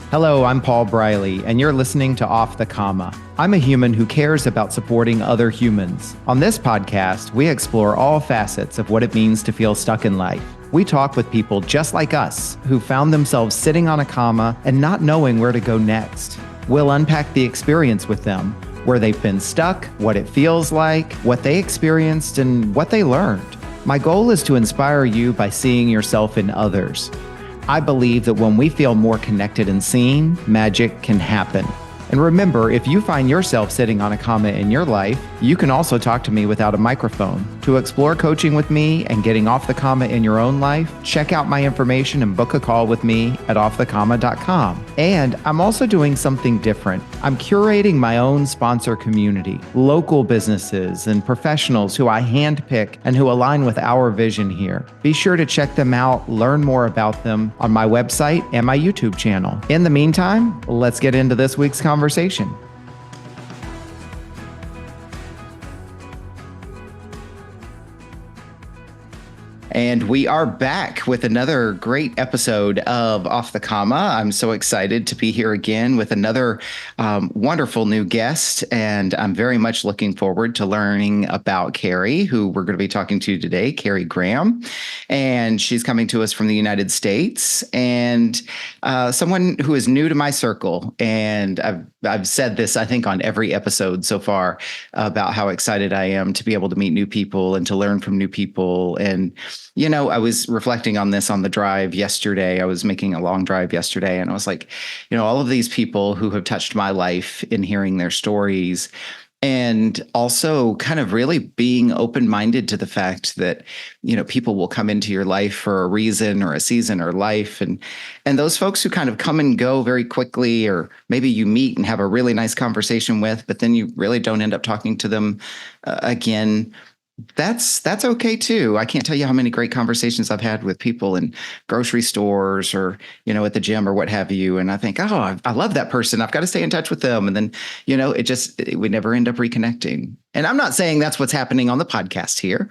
Hello, I'm Paul Briley, and you're listening to Off the Comma. I'm a human who cares about supporting other humans. On this podcast, we explore all facets of what it means to feel stuck in life. We talk with people just like us who found themselves sitting on a comma and not knowing where to go next. We'll unpack the experience with them, where they've been stuck, what it feels like, what they experienced, and what they learned. My goal is to inspire you by seeing yourself in others. I believe that when we feel more connected and seen, magic can happen. And remember, if you find yourself sitting on a comma in your life, you can also talk to me without a microphone. To explore coaching with me and getting off the comma in your own life, check out my information and book a call with me at offthecomma.com. And I'm also doing something different. I'm curating my own sponsor community, local businesses and professionals who I handpick and who align with our vision here. Be sure to check them out, learn more about them on my website and my YouTube channel. In the meantime, let's get into this week's conversation. And we are back with another great episode of Off the Comma. I'm so excited to be here again with another wonderful new guest. And I'm very much looking forward to learning about Carrie, who we're going to be talking to today, Carrie Graham. And she's coming to us from the United States and someone who is new to my circle. And I've said this, I think, on every episode so far about how excited I am to be able to meet new people and to learn from new people. And you know, I was reflecting on this on the drive yesterday. I was making a long drive yesterday, and I was like, you know, all of these people who have touched my life in hearing their stories, and also kind of really being open-minded to the fact that, you know, people will come into your life for a reason or a season or life. And those folks who kind of come and go very quickly, or maybe you meet and have a really nice conversation with, but then you really don't end up talking to them again. That's okay too. I can't tell you how many great conversations I've had with people in grocery stores or, you know, at the gym or what have you. And I think, oh, I love that person. I've got to stay in touch with them. And then, you know, we never end up reconnecting. And I'm not saying that's what's happening on the podcast here,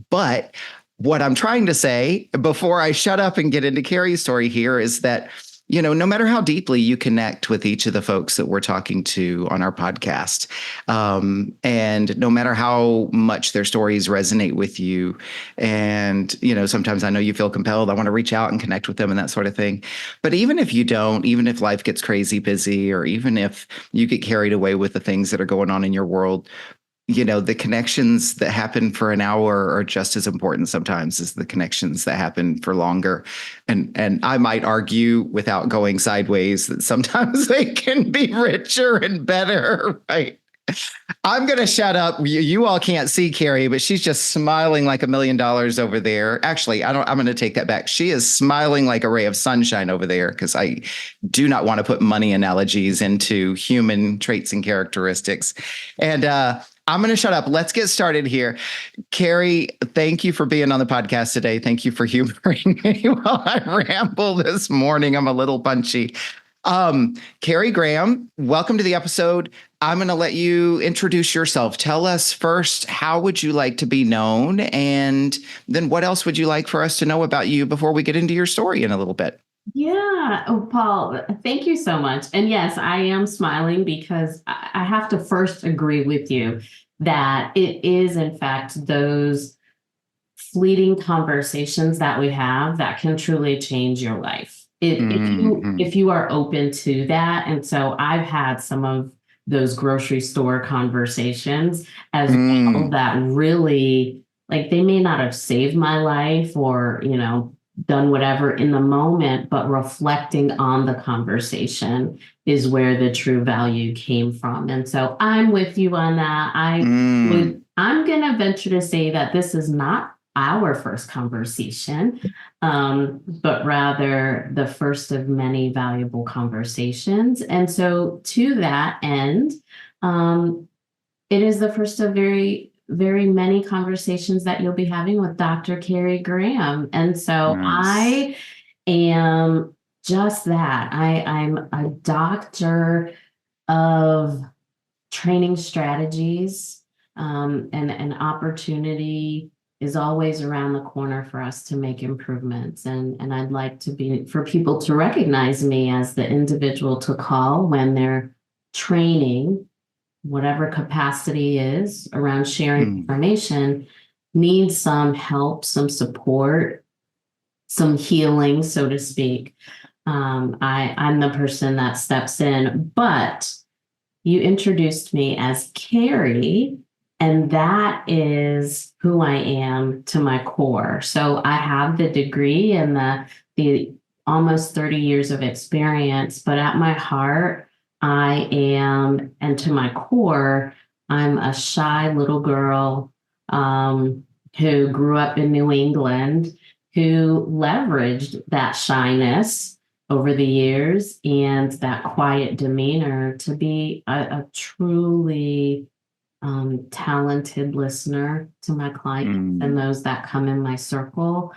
but what I'm trying to say before I shut up and get into Carrie's story here is that, you know, no matter how deeply you connect with each of the folks that we're talking to on our podcast, and no matter how much their stories resonate with you, and, you know, sometimes I know you feel compelled, I want to reach out and connect with them and that sort of thing. But even if you don't, even if life gets crazy busy, or even if you get carried away with the things that are going on in your world, you know, the connections that happen for an hour are just as important sometimes as the connections that happen for longer. And I might argue, without going sideways, that sometimes they can be richer and better, right? I'm going to shut up. You all can't see Carrie, but she's just smiling like $1 million over there. Actually, I'm going to take that back. She is smiling like a ray of sunshine over there, because I do not want to put money analogies into human traits and characteristics. And I'm going to shut up. Let's get started here. Carrie, thank you for being on the podcast today. Thank you for humoring me while I ramble this morning. I'm a little punchy. Carrie Graham, welcome to the episode. I'm going to let you introduce yourself. Tell us first, how would you like to be known? And then what else would you like for us to know about you before we get into your story in a little bit? Yeah. Oh, Paul, thank you so much. And yes, I am smiling because I have to first agree with you that it is, in fact, those fleeting conversations that we have that can truly change your life. If you are open to that. And so I've had some of those grocery store conversations as well that really, like, they may not have saved my life or, you know, done whatever in the moment, but reflecting on the conversation is where the true value came from. And so I'm with you on that. I'm going to venture to say that this is not our first conversation, but rather the first of many valuable conversations. And so to that end, it is the first of very, very many conversations that you'll be having with Dr. Carrie Graham. And so I am just that. I'm a doctor of training strategies, and an opportunity is always around the corner for us to make improvements. And I'd like to be for people to recognize me as the individual to call when they're training, whatever capacity is around sharing Mm, information, needs some help, some support, some healing, so to speak. I'm the person that steps in, but you introduced me as Carrie, and that is who I am to my core. So I have the degree and the almost 30 years of experience, but at my heart, I am, and to my core, I'm a shy little girl who grew up in New England, who leveraged that shyness over the years and that quiet demeanor to be a truly talented listener to my clients and mm, those that come in my circle,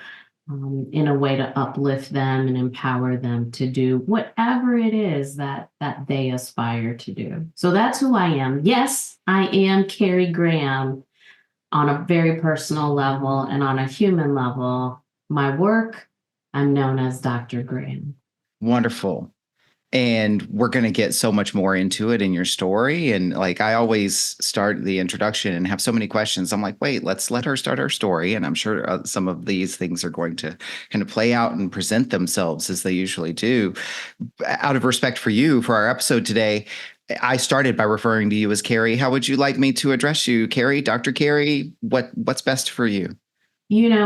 in a way to uplift them and empower them to do whatever it is that they aspire to do. So that's who I am. Yes, I am Carrie Graham on a very personal level, and on a human level. My work, I'm known as Dr. Graham. wonderful. And we're going to get so much more into it in your story. And like I always start the introduction and have so many questions. I'm like, wait, let's let her start her story. And I'm sure some of these things are going to kind of play out and present themselves as they usually do. Out of respect for you, for our episode today, I started by referring to you as Carrie. How would you like me to address you, Carrie? Dr. Carrie? What's best for you?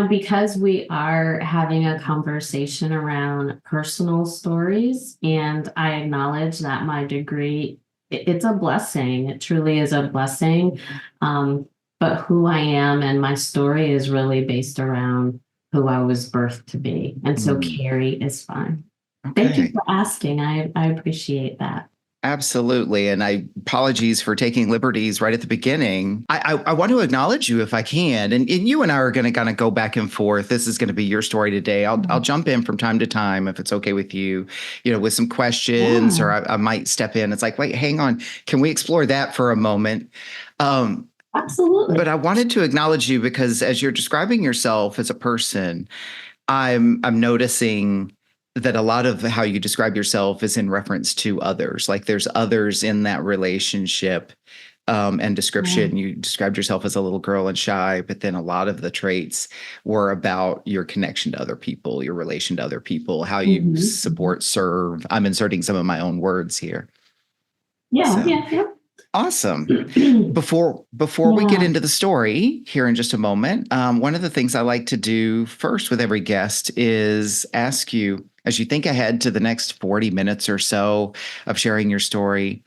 Because we are having a conversation around personal stories, and I acknowledge that my degree, it's a blessing. It truly is a blessing. But who I am and my story is really based around who I was birthed to be. And so Hmm. Carrie is fine. Thank you Okay. for asking. I appreciate that. Absolutely. And I apologies for taking liberties right at the beginning. I want to acknowledge you if I can. And you and I are going to kind of go back and forth. This is going to be your story today. I'll jump in from time to time if it's okay with you, with some questions, or Yeah, I might step in. It's like, wait, hang on. Can we explore that for a moment? Um, but absolutely. I wanted to acknowledge you because as you're describing yourself as a person, I'm noticing that a lot of how you describe yourself is in reference to others. Like there's others in that relationship and Yeah. description. You described yourself as a little girl and shy, but then a lot of the traits were about your connection to other people, your relation to other people, how you Mhm, mhm. support, serve. I'm inserting some of my own words here. Yeah, So yeah, awesome. yeah. Before we get Yeah. into the story here in just a moment, one of the things I like to do first with every guest is ask you, as you think ahead to the next 40 minutes or so of sharing your story,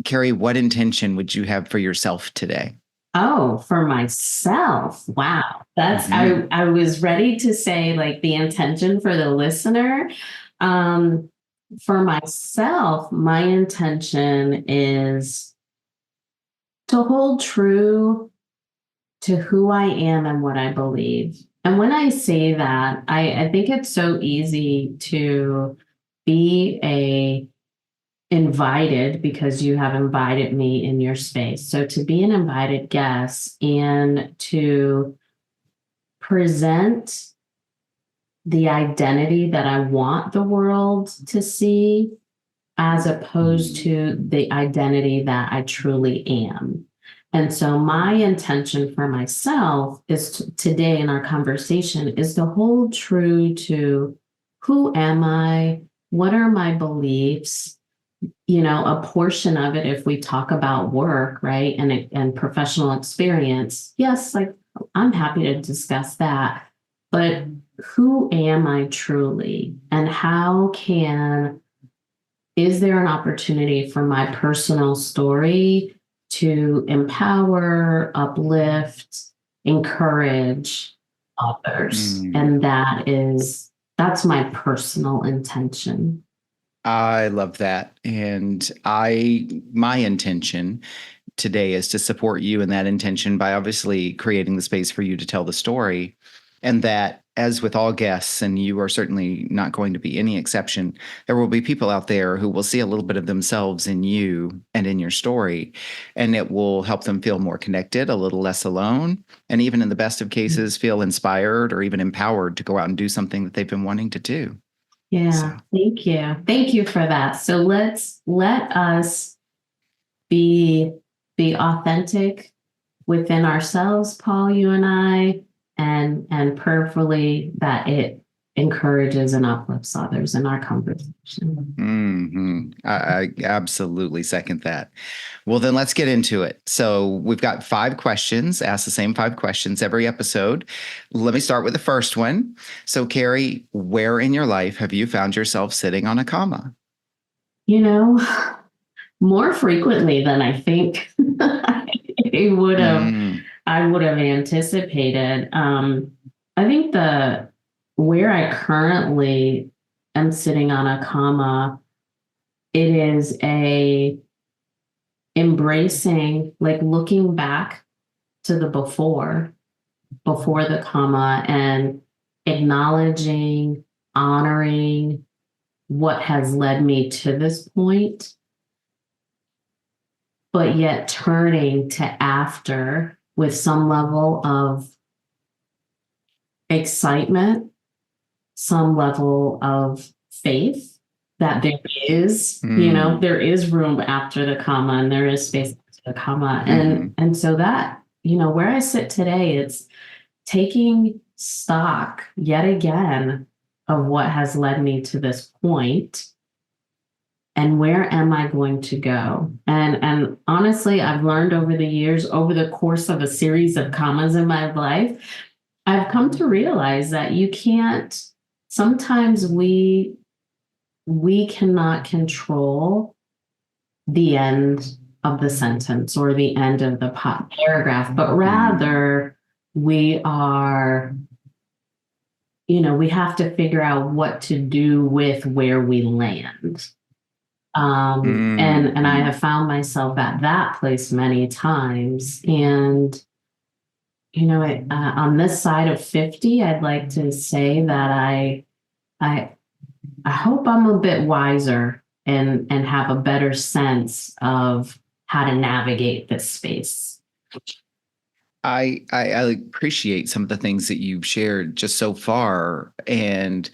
Carrie, what intention would you have for yourself today? Oh, for myself. Wow. That's I Hmm. I was ready to say like the intention for the listener. Um for myself, my intention is to hold true to who I am and what I believe. And when I say that, I think it's so easy to be a invited because you have invited me in your space. So to be an invited guest and to present the identity that I want the world to see as opposed Mm, to the identity that I truly am. And so my intention for myself is today in our conversation is to hold true to who am I? What are my beliefs? A portion of it, if we talk about work, right, and professional experience, yes, like I'm happy to discuss that. But who am I truly, and how can is there an opportunity for my personal story to empower, uplift, encourage others? mm. And that's my personal intention. I love that. And my intention today is to support you in that intention by obviously creating the space for you to tell the story. And that as with all guests, and you are certainly not going to be any exception, there will be people out there who will see a little bit of themselves in you and in your story, and it will help them feel more connected, a little less alone, and even in the best of cases, feel inspired or even empowered to go out and do something that they've been wanting to do. Yeah, So, thank you. Thank you for that. So let us be be authentic within ourselves, Paul, you and I, and prayerfully that it encourages and uplifts others in our conversation. I absolutely second that. Well, then let's get into it. So we've got 5 questions, ask the same 5 questions every episode. Let me start with the first one. So, Carrie, where in your life have you found yourself sitting on a comma? You know, more frequently than I think I would have Mm, I would have anticipated. I think the where I currently am sitting on a comma, it is a embracing, like looking back to the before the comma, and acknowledging, honoring what has led me to this point, but yet turning to after with some level of excitement, some level of faith that there is, mm, there is room after the comma and there is space after the comma. mhm. And so that, where I sit today, it's taking stock yet again of what has led me to this point, and where am I going to go? And honestly, I've learned over the years, over the course of a series of commas in my life, I've come to realize that you can't, sometimes we cannot control the end of the sentence or the end of the paragraph, but Mm, rather we are, we have to figure out what to do with where we land. And I mhm. have found myself at that place many times. And on this side of 50, I'd like to say that I I hope I'm a bit wiser and have a better sense of how to navigate this space. I appreciate some of the things that you've shared just so far. And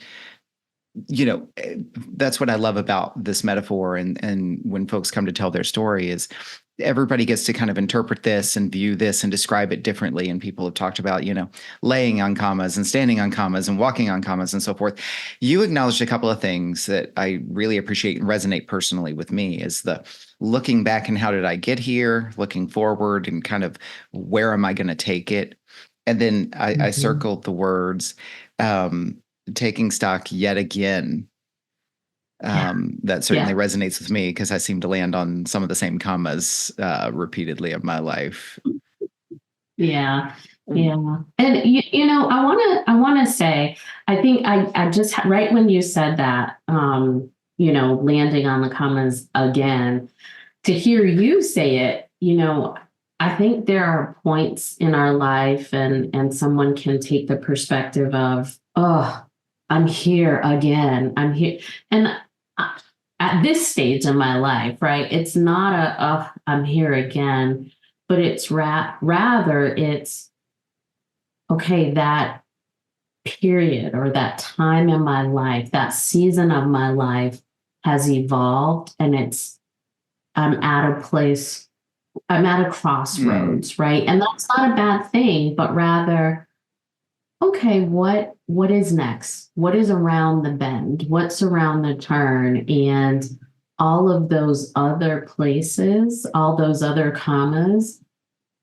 that's what I love about this metaphor. And when folks come to tell their story is everybody gets to kind of interpret this and view this and describe it differently. And people have talked about, laying on commas and standing on commas and walking on commas and so forth. You acknowledged a couple of things that I really appreciate and resonate personally with me is the looking back and how did I get here, looking forward and kind of where am I going to take it? And then I Mhm. circled the words, um, taking stock yet again. Yeah, That certainly yeah, resonates with me because I seem to land on some of the same commas repeatedly in my life. yeah, yeah. And I want to say, I think I just right when you said that, landing on the commas again, to hear you say it, I think there are points in our life, and someone can take the perspective of, oh, I'm here again. I'm here. And I- at this stage in my life, right, it's not oh, I'm here again, but it's rather it's, okay, that period or that time in my life, that season of my life has evolved, and I'm at a place, I'm at a Mm, crossroads, right? And that's not a bad thing, but rather, okay, what is next? What is around the bend? What's around the turn? And all of those other places, all those other commas,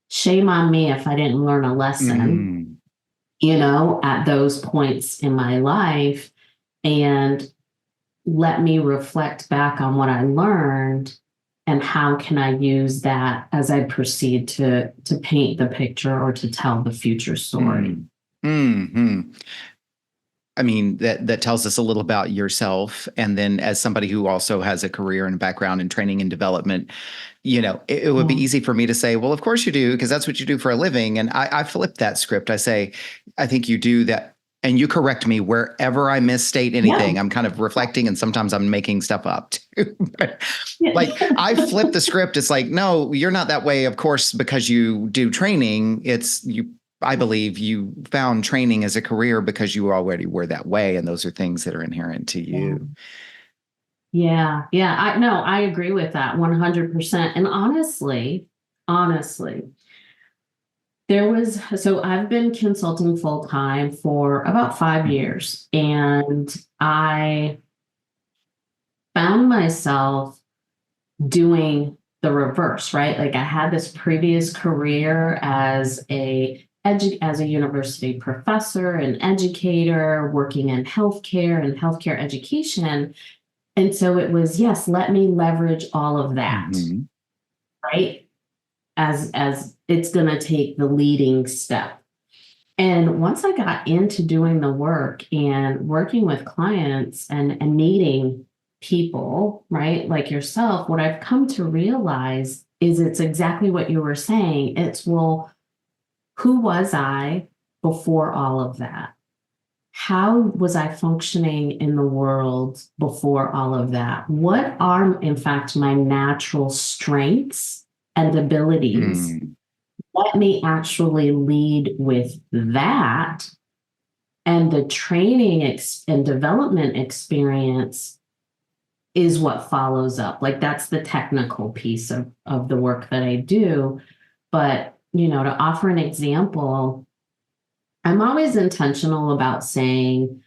shame on me if I didn't learn a lesson, mm, at those points in my life, and let me reflect back on what I learned, and how can I use that as I proceed to paint the picture or to tell the future story. mm, mm. I mean, that tells us a little about yourself. And then as somebody who also has a career and background in training and development, it would be Yeah. easy for me to say, well, of course you do, because that's what you do for a living. And I flip that script. I say, I think you do that And you correct me wherever I misstate Yeah. anything. I'm kind of reflecting, and sometimes I'm making stuff up too. But, Yeah. like, I flip the script. It's like, no, you're not that way, of course, because you do training. It's you. I believe you found training as a career because you already were that way, and those are things that are inherent to Yeah. you. Yeah. Yeah. I no, I agree with that 100%. And honestly, so I've been consulting full time for about 5 years, and I found myself doing the reverse, right? Like I had this previous career as a university professor and educator working in healthcare and healthcare education. And so it was, yes, let me leverage all of that, Mm-hmm. right? As it's going to take the leading step. And once I got into doing the work and working with clients and meeting people, right, like yourself, what I've come to realize is it's exactly what you were saying. It's, well, who was I before all of that? How was I functioning in the world before all of that? What are, in fact, my natural strengths and abilities? Mm. Let me actually lead with that. And the training and development experience is what follows up. Like that's the technical piece of the work that I do. But, to offer an example, I'm always intentional about saying,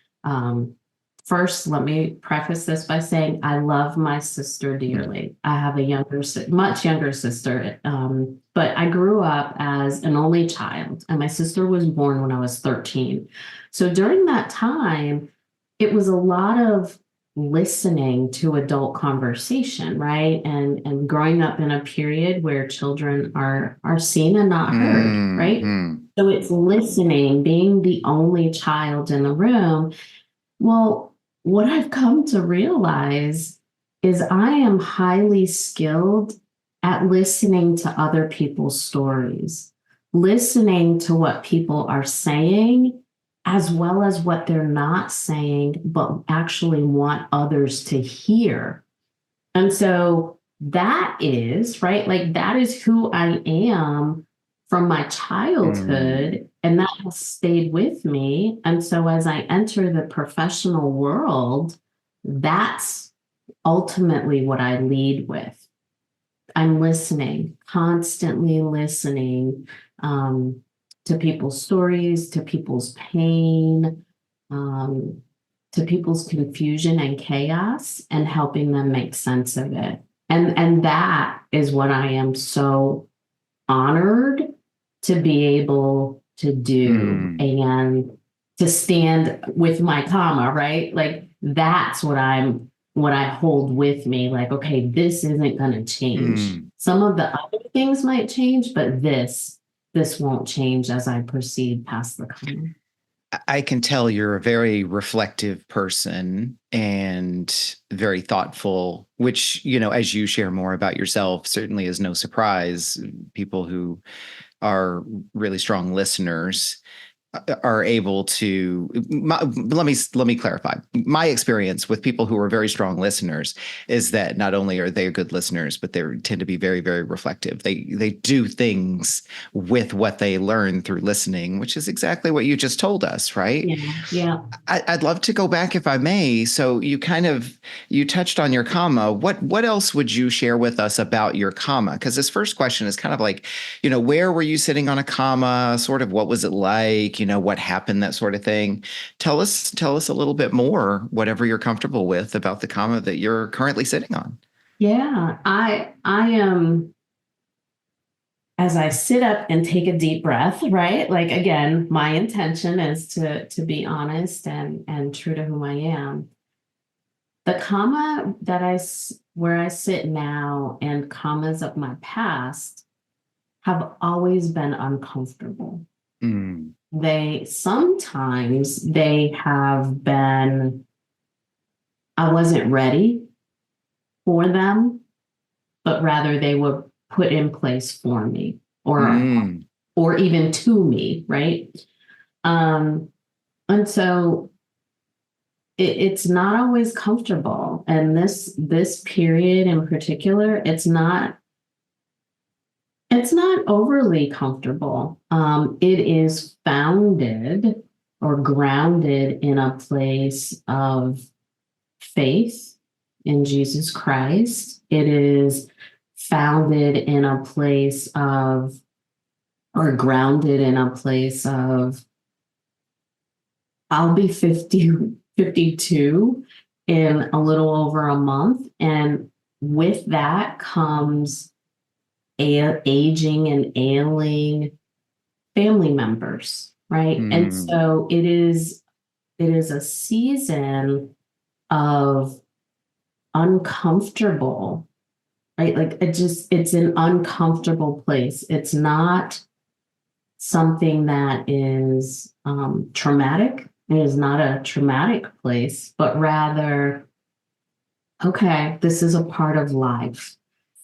first, let me preface this by saying I love my sister dearly. I have a much younger sister, but I grew up as an only child, and my sister was born when I was 13. So during that time, it was a lot of listening to adult conversation, right? And growing up in a period where children are seen and not heard, right? Mm-hmm. So it's listening, being the only child in the room. Well, what I've come to realize is I am highly skilled at listening to other people's stories, listening to what people are saying, as well as what they're not saying, but actually want others to hear. And so that is, right? Like that is who I am from my Mm. childhood. And that has stayed with me. And so as I enter the professional world, that's ultimately what I lead with. I'm listening, constantly listening to people's stories, to people's pain, um, to people's confusion and chaos, and helping them make sense of it. And that is what I am so honored to be able to do Mm. and to stand with my comma, right? Like that's what I hold with me. Like, okay, this isn't going to change. Mm. Some of the other things might change, but this won't change as I proceed past the comma. I can tell you're a very reflective person and very thoughtful, which, as you share more about yourself, certainly is no surprise. People who are really strong listeners are able to let me clarify. My experience with people who are very strong listeners is that not only are they good listeners, but they tend to be very, very reflective. They do things with what they learn through listening, which is exactly what you just told us, right? Yeah, yeah. I'd love to go back if I may. So you touched on your comma. What else would you share with us about your comma? Because this first question is kind of like, where were you sitting on a comma? Sort of what was it like? What happened? That sort of thing. Tell us a little bit more, whatever you're comfortable with, about the comma that you're currently sitting on. Yeah, I am, as I sit up and take a deep breath, right? Like again, my intention is to be honest and true to who I am. The comma where I sit now and commas of my past have always been uncomfortable. Mm. They have been, I wasn't ready for them, but rather they were put in place for me or Mm. or even to me, right? Um, And so it's not always comfortable. And this period in particular, it's not overly comfortable. It is founded or grounded in a place of faith in Jesus Christ. It is founded in a place of, or grounded in a place of, I'll be 50, 52 in a little over a month. And with that comes aging and ailing family members, right? And Mm, so it is a season of uncomfortable, right? Like it's an uncomfortable place. It's not something that is traumatic. It is not a traumatic place, but rather, okay, this is a part of life.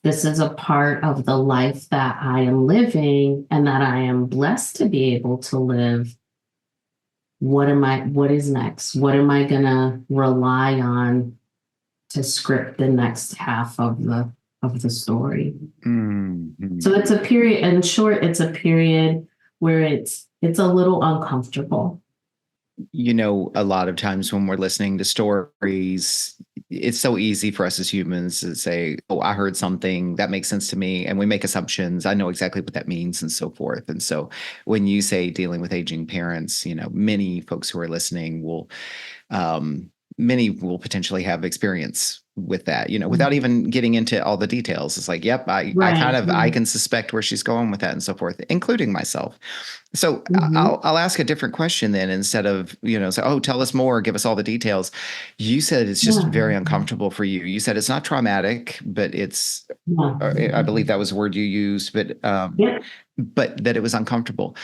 This is a part of the life that I am living and that I am blessed to be able to live. What is next? What am I gonna rely on to script the next half of the story? mm. So it's a period, in short, it's a period where it's a little uncomfortable. A lot of times when we're listening to stories, it's so easy for us as humans to say, oh, I heard something that makes sense to me. And we make assumptions. I know exactly what that means and so forth. And so when you say dealing with aging parents, many folks who are listening many will potentially have experience with that, without even getting into all the details. It's like, yep, Right. I can suspect where she's going with that and so forth, including myself. So Mhm. I'll ask a different question then instead of, say, oh, tell us more, give us all the details. You said it's just Yeah. very uncomfortable for you. You said it's not traumatic, but Yeah. I believe that was the word you used, Yeah. but that it was uncomfortable.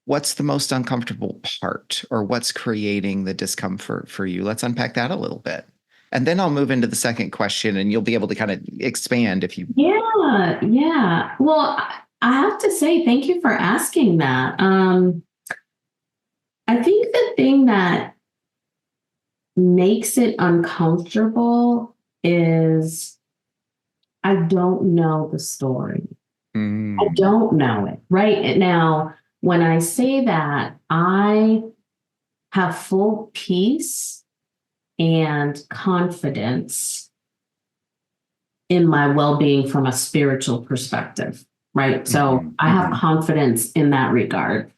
What's the most uncomfortable part or what's creating the discomfort for you? Let's unpack that a little bit. And then I'll move into the second question and you'll be able to kind of expand if you. Yeah. Yeah. Well, I have to say, thank you for asking that. I think the thing that makes it uncomfortable is I don't know the story. I Mm, don't know it. Right now, when I say that, I have full peace and confidence in my well being from a spiritual perspective. Right. So mhm, I have mhm, confidence in that regard.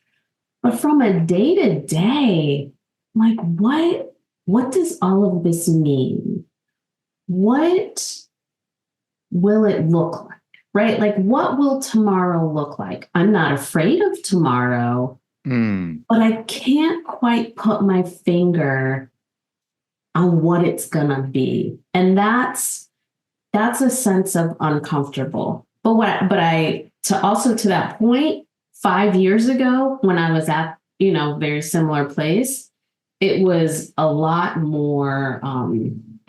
But from a day to day, like what does all of this mean? What will it look like? Right? Like what will tomorrow look like? I'm not afraid of tomorrow, mm, but I can't quite put my finger on what it's gonna be. And that's a sense of uncomfortable. But to also to that point, 5 years ago, when I was at, very similar place, it was a lot more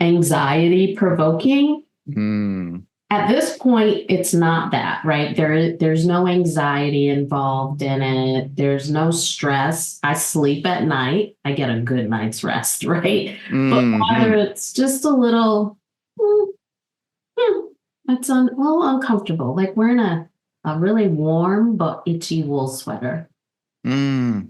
anxiety provoking. mm, At this point, it's not that, right? There's no anxiety involved in it. There's no stress. I sleep at night. I get a good night's rest, right? But whether mhm, it's just a little, hmm, hmm, a little uncomfortable. Like we're in a really warm but itchy wool sweater. mm.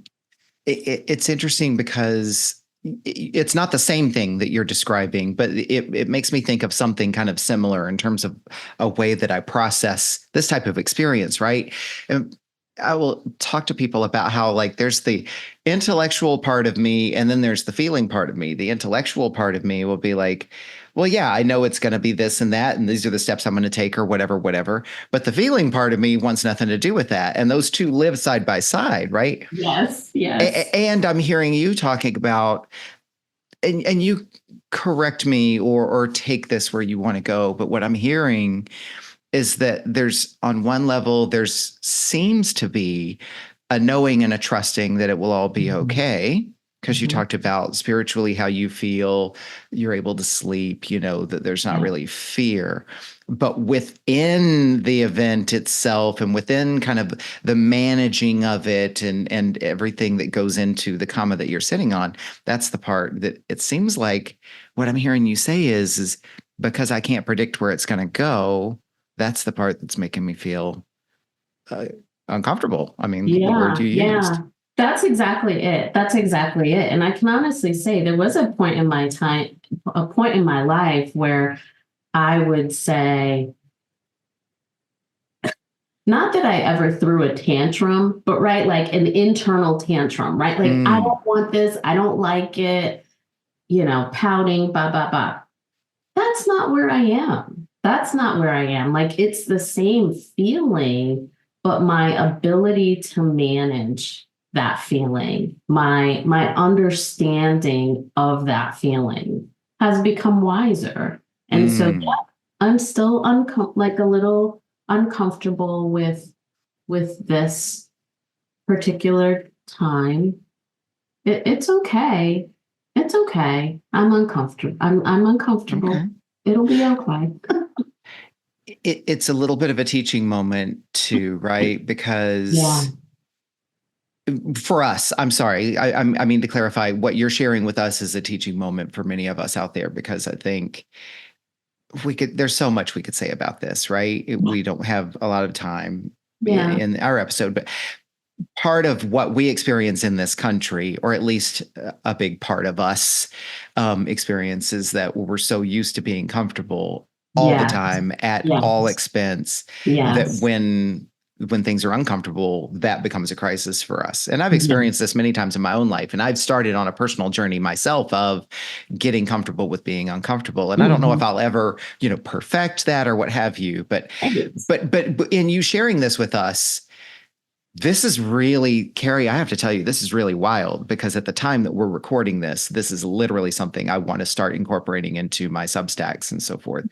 It's interesting because it's not the same thing that you're describing, but it makes me think of something kind of similar in terms of a way that I process this type of experience, right? And I will talk to people about how, like, there's the intellectual part of me, and then there's the feeling part of me. The intellectual part of me will be like, well, yeah, I know it's going to be this and that, and these are the steps I'm going to take, or whatever, whatever. But the feeling part of me wants nothing to do with that. And those two live side by side, right? Yes, yes. And I'm hearing you talking about, and you correct me or take this where you want to go, but what I'm hearing is that there's on one level there's seems to be a knowing and a trusting that it will all be Mhm. okay. because you Mhm. talked about spiritually how you feel, you're able to sleep, that there's not Yeah. really fear. But within the event itself and within kind of the managing of it and everything that goes into the comma that you're sitting on, that's the part that it seems like what I'm hearing you say is because I can't predict where it's going to go, that's the part that's making me feel uh, uncomfortable. I mean, the word Yeah, you yeah. used. That's exactly it. That's exactly it. And I can honestly say there was a point in my life where I would say, not that I ever threw a tantrum, but right, like an internal tantrum, right? Like, I Mm, don't want this, I don't like it, pouting, blah, blah, blah. That's not where I am. That's not where I am. Like, it's the same feeling, but my ability to manage that feeling, my understanding of that feeling has become wiser. And so mm. yeah, I'm still like a little uncomfortable with this particular time. It's okay. It's okay. I'm Okay. uncomfortable. It'll be okay. It's a little bit of a teaching moment too, right? Yeah. Because for us, I'm sorry, I mean to clarify, what you're sharing with us is a teaching moment for many of us out there, because I think there's so much we could say about this, right? Yeah. We don't have a lot of time Yeah. in our episode, but part of what we experience in this country, or at least a big part of us experiences, that we're so used to being comfortable all the Yeah. time at all Yes. expense, that Yes. when things are uncomfortable, that becomes a crisis for us. And I've Yeah. experienced this many times in my own life. And I've started on a personal journey myself of getting comfortable with being uncomfortable. And I don't know if Mhm. I'll ever, perfect that or what have you, but Right. but in you sharing this with us, this is really, Carrie, I have to tell you, this is really wild, because at the time that we're recording this, this is literally something I want to start incorporating into my Substacks and so forth,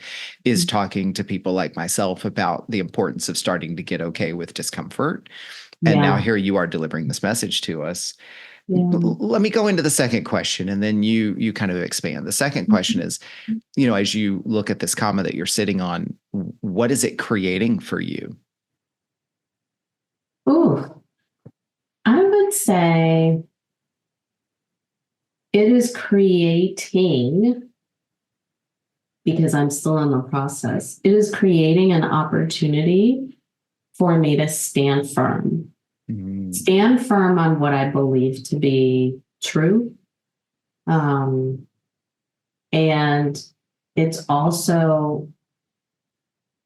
is talking to people like myself about the importance of starting to get okay with discomfort. And now Yeah. here you are delivering this message to us. Yeah. Let me go into the second question, and then you kind of expand. The second question is, as you look at this comma that you're sitting on, what is it creating for you? Ooh, I would say it is creating, because I'm still in the process, it is creating an opportunity for me to stand firm. Mm, Stand firm on what I believe to be true. Um, and it's also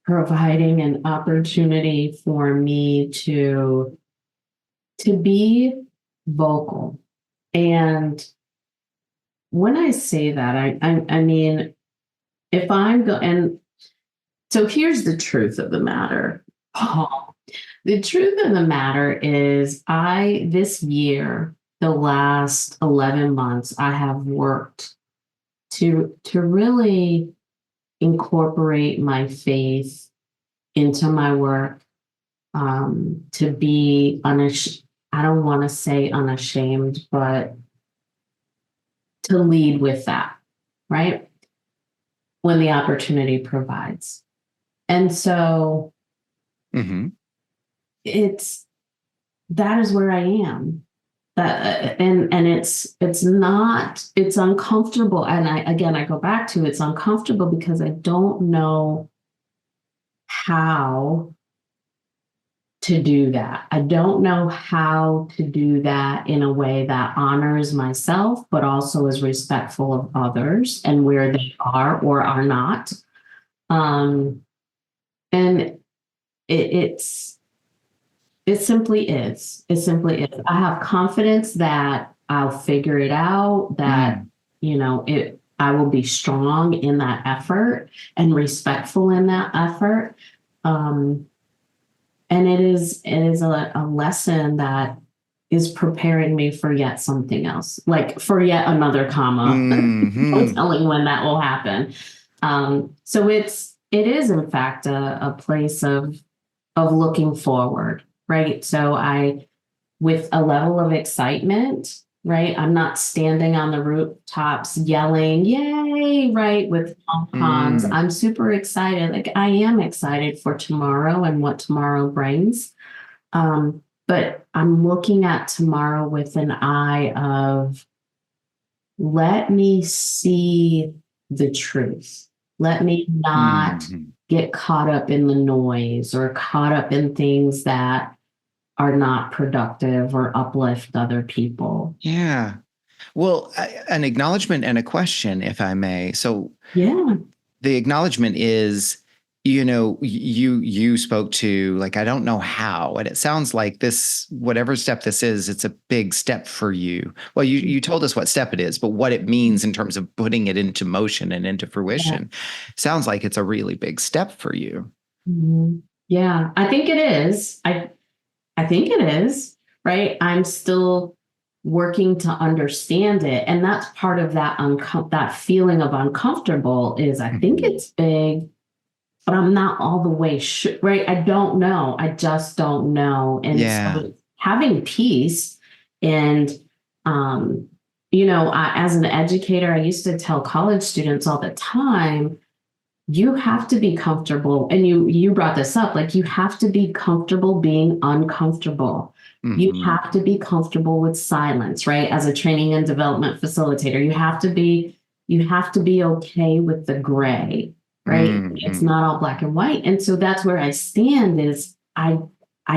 providing an opportunity for me to be vocal. And when I say that, I mean, if I'm go and so here's the truth of the matter, Paul. The truth of the matter is, this year, the last 11 months, I have worked to really incorporate my faith into my work, to be I don't want to say unashamed, but to lead with that, right? When the opportunity provides. And so hmm it's that is where I am. And it's uncomfortable. And I go back to, it's uncomfortable because I don't know how to do that. I don't know how to do that in a way that honors myself, but also is respectful of others and where they are or are not. Um, and it's it simply is. It simply is. I have confidence that I'll figure it out, that, Mm. I will be strong in that effort and respectful in that effort. Um, and it is a lesson that is preparing me for yet something else, like for yet another comma. No Hmm. telling when that will happen. So it is in fact a place of looking forward, right? So with a level of excitement, right? I'm not standing on the rooftops yelling, yay, right, with pom-poms. Mm, I'm super excited. Like I am excited for tomorrow and what tomorrow brings. But I'm looking at tomorrow with an eye of let me see the truth. Let me not mm, get caught up in the noise or caught up in things that are not productive or uplift other people. yeah. Well, an acknowledgement and a question, if I may. So Yeah. the acknowledgement is, you spoke to like, I don't know how, and it sounds like this, whatever step this is, it's a big step for you. Well, you told us what step it is, but what it means in terms of putting it into motion and into Yeah. fruition sounds like it's a really big step for you. Mhm. Yeah, I think it is. I think it is, right? I'm still working to understand it. And that's part of that feeling of uncomfortable is I think Mhm. it's big, but I'm not all the way sure, right? I don't know. I just don't know. And Yeah. so having peace and, um, as an educator, I used to tell college students all the time, you have to be comfortable. And you brought this up, like you have to be comfortable being uncomfortable. You Hmm. have to be comfortable with silence, right? As a training and development facilitator, you have to be okay with the gray, right? It's Hmm. not all black and white. And so that's where I stand is I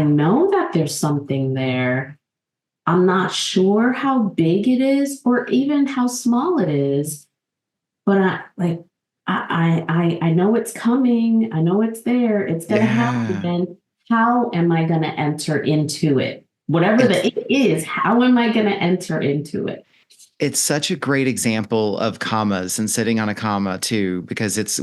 know that there's something there. I'm not sure how big it is or even how small it is, but I know it's coming. I know it's there. It's gonna Yeah. happen. How am I gonna enter into it? Whatever the It's it is, how am I gonna enter into it? It's such a great example of commas and sitting on a comma too, because it's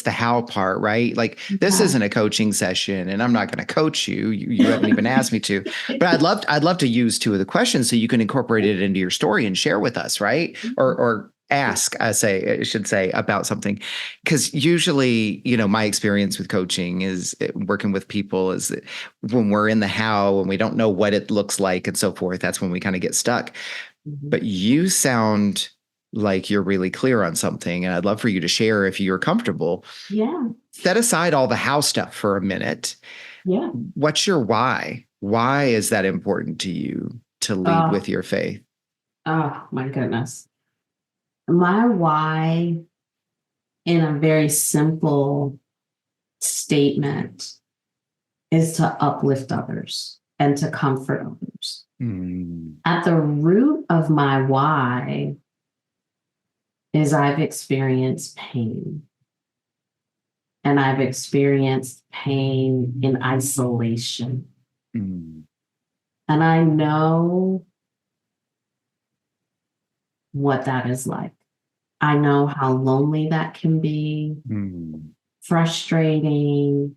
the how part, right? Like this Yeah. isn't a coaching session, and I'm not going to coach you. You haven't even asked me to, but I'd love to use two of the questions so you can incorporate it into your story and share with us, right? Or ask, I should say, about something, because usually, my experience with coaching is working with people is that when we're in the how and we don't know what it looks like and so forth, that's when we kind of get stuck. Mhm. But you sound like you're really clear on something, and I'd love for you to share if you're comfortable. Yeah. Set aside all the how stuff for a minute. Yeah. What's your why? Why is that important to you to lead Oh, with your faith? oh my goodness. My why in a very simple statement is to uplift others and to comfort others. Mm, At the root of my why is I've experienced pain. And I've experienced pain in isolation. mm, And I know what that is like. I know how lonely that can be, mm. frustrating,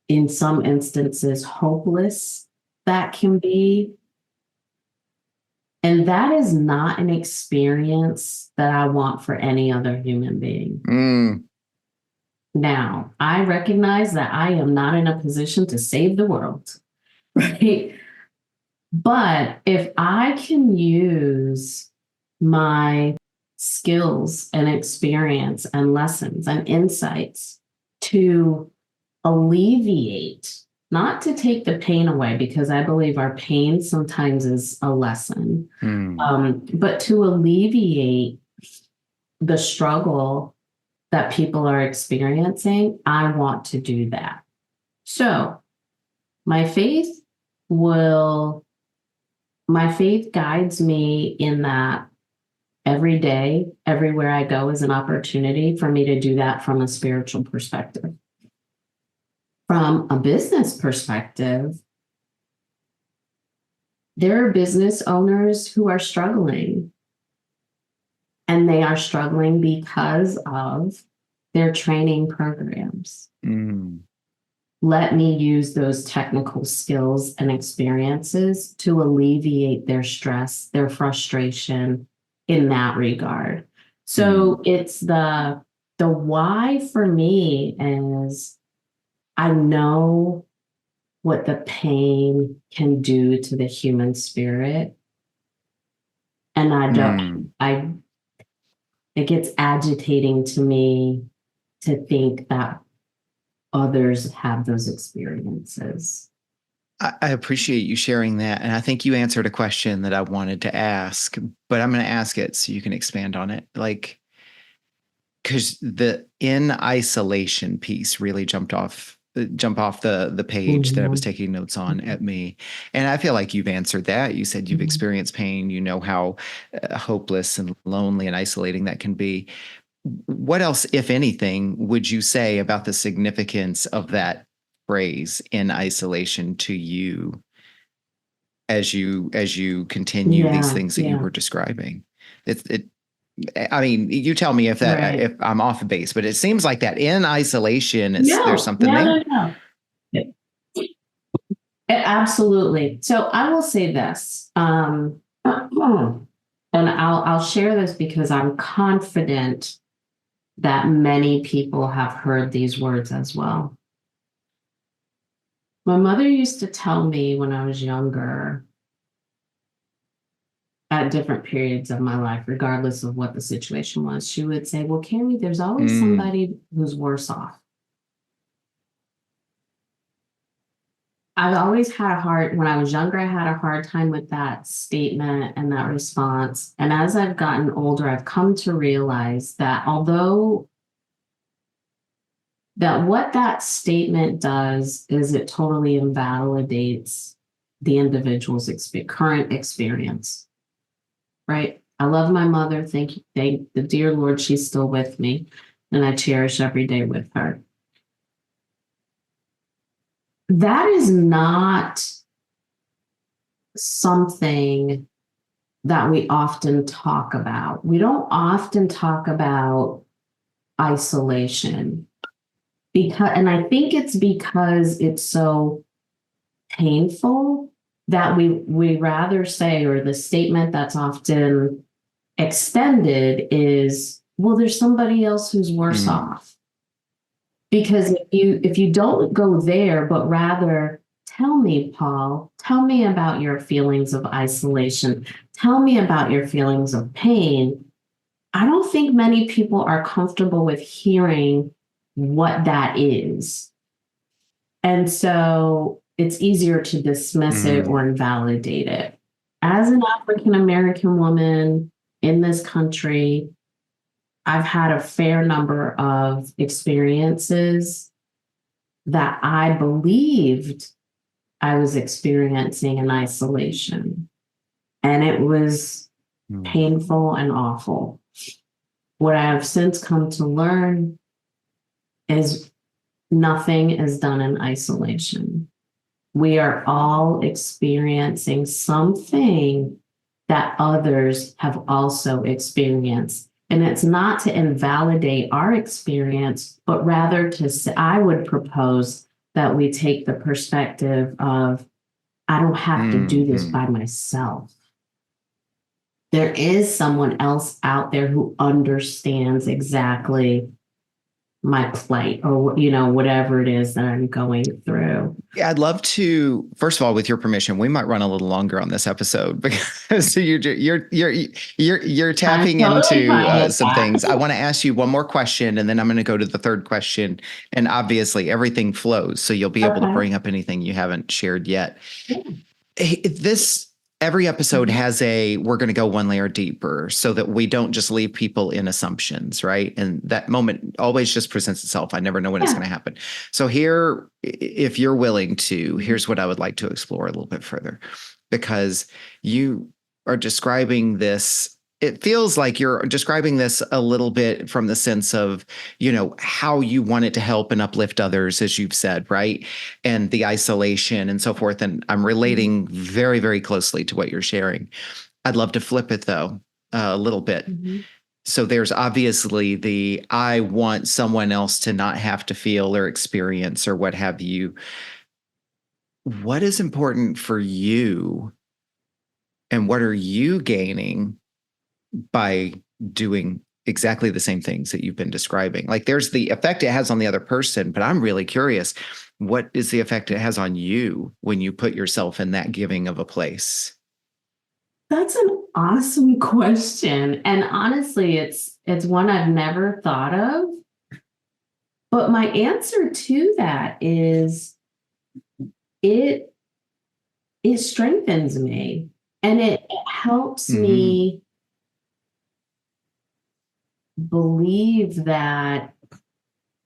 in some instances, hopeless that can be. And that is not an experience that I want for any other human being. Mm. Now, I recognize that I am not in a position to save the world, right? But if I can use my skills and experience and lessons and insights to alleviate, not to take the pain away, because I believe our pain sometimes is a lesson, Mm. but to alleviate the struggle that people are experiencing, I want to do that. So my faith will my faith guides me in that every day, everywhere I go is an opportunity for me to do that from a spiritual perspective. From a business perspective, there are business owners who are struggling, and they are struggling because of their training programs. Mm. Let me use those technical skills and experiences to alleviate their stress, their frustration in that regard. Mm. So it's the why for me is I know what the pain can do to the human spirit. And I Mm. don't, it gets agitating to me to think that others have those experiences. I appreciate you sharing that. And I think you answered a question that I wanted to ask, but I'm going to ask it so you can expand on it. Like, because the in isolation piece really jump off the page that I was Mhm. taking notes on Mhm. at me. And I feel like you've answered that. You said you've Mhm. experienced pain, you know how hopeless and lonely and isolating that can be. What else, if anything, would you say about the significance of that phrase in isolation to you as you continue these Yeah, things that you yeah, were describing? It I mean, you tell me right. if I'm off base, but it seems like that in isolation, there's No, something no, there. no, no. Absolutely. So I will say this, and I'll share this because I'm confident that many people have heard these words as well. My mother used to tell me when I was younger, at different periods of my life, regardless of what the situation was, she would say, "Well, Carrie, there's always Mm, somebody who's worse off." I've always had a hard, when I was younger, I had a hard time with that statement and that response. And as I've gotten older, I've come to realize that although that what that statement does is it totally invalidates the individual's current experience, right? I love my mother. Thank the dear Lord, she's still with me, and I cherish every day with her. That is not something that we often talk about. We don't often talk about isolation because, and I think it's because it's so painful that we rather say, or the statement that's often extended is, well, there's somebody else who's worse mm, off. Because if you don't go there, but rather tell me, Paul, tell me about your feelings of isolation, tell me about your feelings of pain. I don't think many people are comfortable with hearing what that is. And so it's easier to dismiss it or mm, invalidate it. As an African American woman in this country, I've had a fair number of experiences that I believed I was experiencing in isolation. And it was mm, painful and awful. What I have since come to learn is nothing is done in isolation. We are all experiencing something that others have also experienced. And it's not to invalidate our experience, but rather I would propose that we take the perspective of, I don't have to do this mm. by myself. There is someone else out there who understands exactly my plight, or whatever it is that I'm going through. Yeah, I'd love to. First of all, with your permission, we might run a little longer on this episode because you're I'm tapping totally into fine with some that. things. I want to ask you one more question, and then I'm going to go to the third question. And obviously, everything flows, so you'll be able to Okay. bring up anything you haven't shared yet. Yeah. This every episode Mhm. has a we're going to go one layer deeper so that we don't just leave people in assumptions, right? And that moment always just presents itself. I never know when it's Yeah. going to happen. So here, if you're willing to, Mhm. here's what I would like to explore a little bit further, because you are describing this. It feels like you're describing this a little bit from the sense of, how you want it to help and uplift others, as you've said, right? And the isolation and so forth. And I'm Mhm. relating very, very closely to what you're sharing. I'd love to flip it though, a little bit. Mhm. So there's obviously the I want someone else to not have to feel or experience or what have you. What is important for you and what are you gaining by doing exactly the same things that you've been describing? Like there's the effect it has on the other person, but I'm really curious, what is the effect it has on you when you put yourself in that giving of a place? That's an awesome question. And honestly, it's one I've never thought of. But my answer to that is it it strengthens me and it helps Hmm. me believe that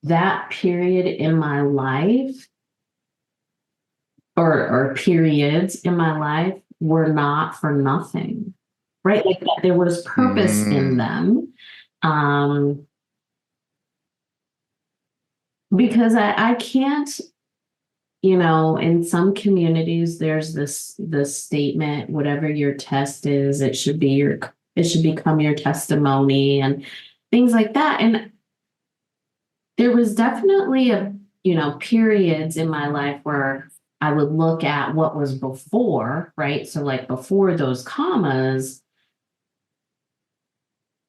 that period in my life or periods in my life were not for nothing, right? Like that there was purpose in Hmm. them. Um, because I can't, in some communities, there's this statement, whatever your test is, it should become your testimony and things like that. And there was definitely periods in my life where I would look at what was before, right? So like before those commas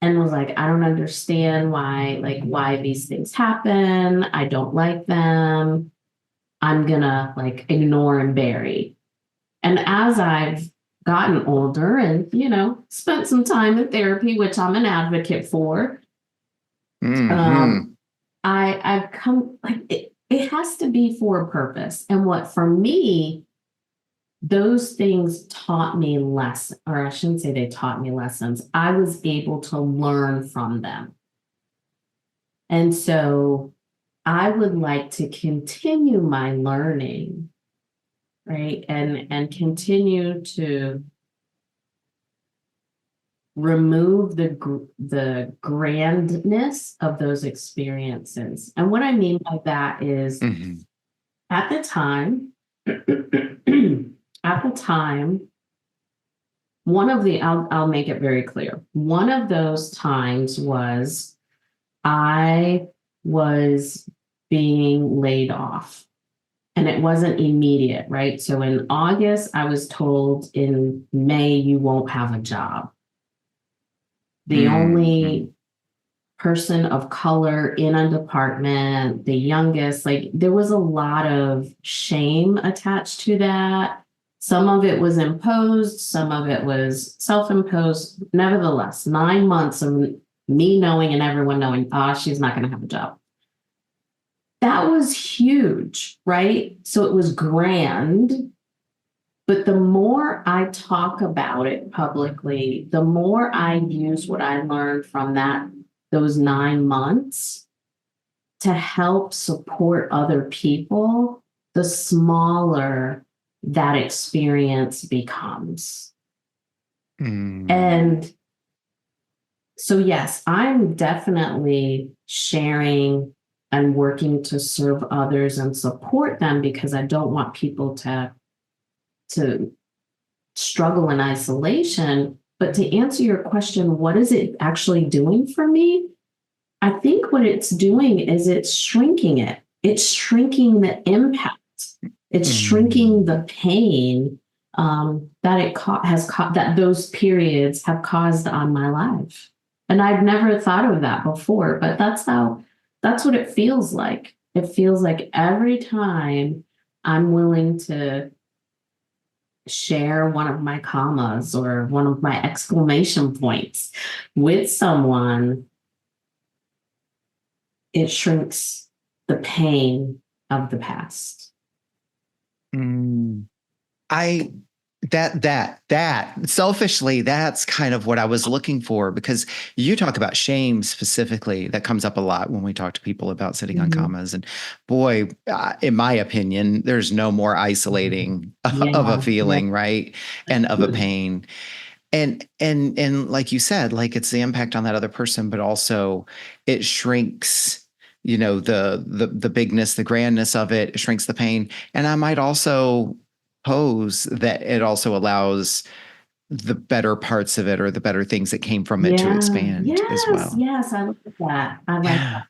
and was like, I don't understand why these things happen. I don't like them. I'm gonna like ignore and bury. And as I've gotten older and, spent some time in therapy, which I'm an advocate for, um, Hmm. I've come like it has to be for a purpose. And what for me, those things taught me lessons, or I shouldn't say they taught me lessons. I was able to learn from them. And so I would like to continue my learning, right? And continue to remove the grandness of those experiences. And what I mean by that is Hmm. at the time, at the time, I'll make it very clear. One of those times was I was being laid off and it wasn't immediate, right? So in August, I was told in May, you won't have a job. The Hmm. only person of color in a department, the youngest, like there was a lot of shame attached to that. Some of it was imposed, some of it was self imposed. Nevertheless, 9 months of me knowing and everyone knowing, she's not going to have a job. That was huge, right? So it was grand. But the more I talk about it publicly, the more I use what I learned from those 9 months to help support other people, the smaller that experience becomes. Hmm. And so, yes, I'm definitely sharing and working to serve others and support them because I don't want people to struggle in isolation. But to answer your question, what is it actually doing for me? I think what it's doing is it's shrinking it. It's shrinking the impact. It's shrinking Hmm. the pain that that those periods have caused on my life. And I've never thought of that before, but that's what it feels like. It feels like every time I'm willing to share one of my commas or one of my exclamation points with someone, it shrinks the pain of the past. Hmm. I that selfishly, that's kind of what I was looking for because you talk about shame specifically. That comes up a lot when we talk to people about sitting on Mhm. commas. And boy, in my opinion, there's no more isolating of a Yeah, yeah. feeling, right? And of a pain. And like you said, like it's the impact on that other person, but also it shrinks, the bigness, the grandness of it, it shrinks the pain. And I might also pose that it also allows the better parts of it or the better things that came from it to Yeah. expand as Yes, well. yes, I like that. I like Yeah.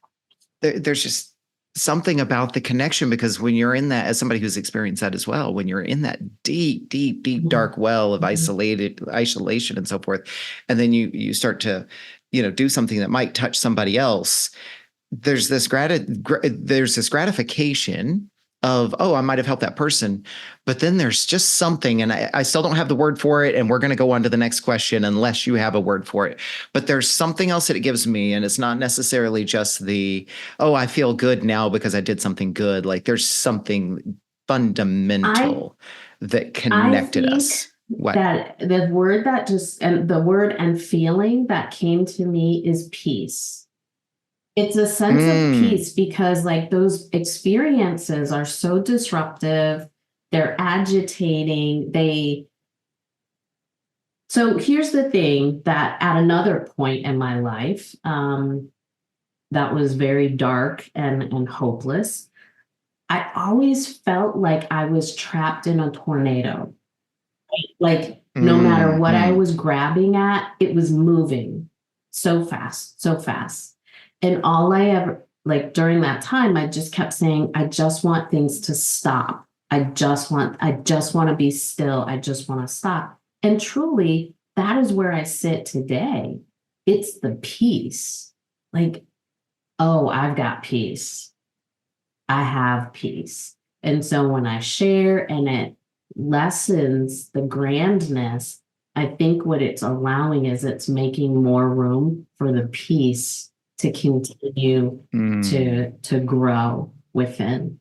There's just something about the connection because when you're in that, as somebody who's experienced that as well, when you're in that deep, deep, deep that. dark well of Mhm. isolation and so forth, and then you start to, do something that might touch somebody else. There's this gratification of, oh, I might have helped that person. But then there's just something, and I still don't have the word for it. And we're going to go on to the next question unless you have a word for it. But there's something else that it gives me. And it's not necessarily just the, oh, I feel good now because I did something good. Like there's something I fundamental that I connected think us. What? that the word that just and the word and feeling that came to me is peace. It's a sense of Mm, peace because like those experiences are so disruptive, they're agitating, they so here's the thing that at another point in my life, that was very dark and hopeless. I always felt like I was trapped in a tornado. Like no matter mm, what I mm. was grabbing at, it was moving so fast, so fast. And all I ever, like during that time, I just kept saying, I just want things to stop. I just want to be still. I just want to stop. And truly, that is where I sit today. It's the peace. Like, oh, I've got peace. I have peace. And so when I share and it lessens the grandness, I think what it's allowing is it's making more room for the peace to continue Mm. to grow within.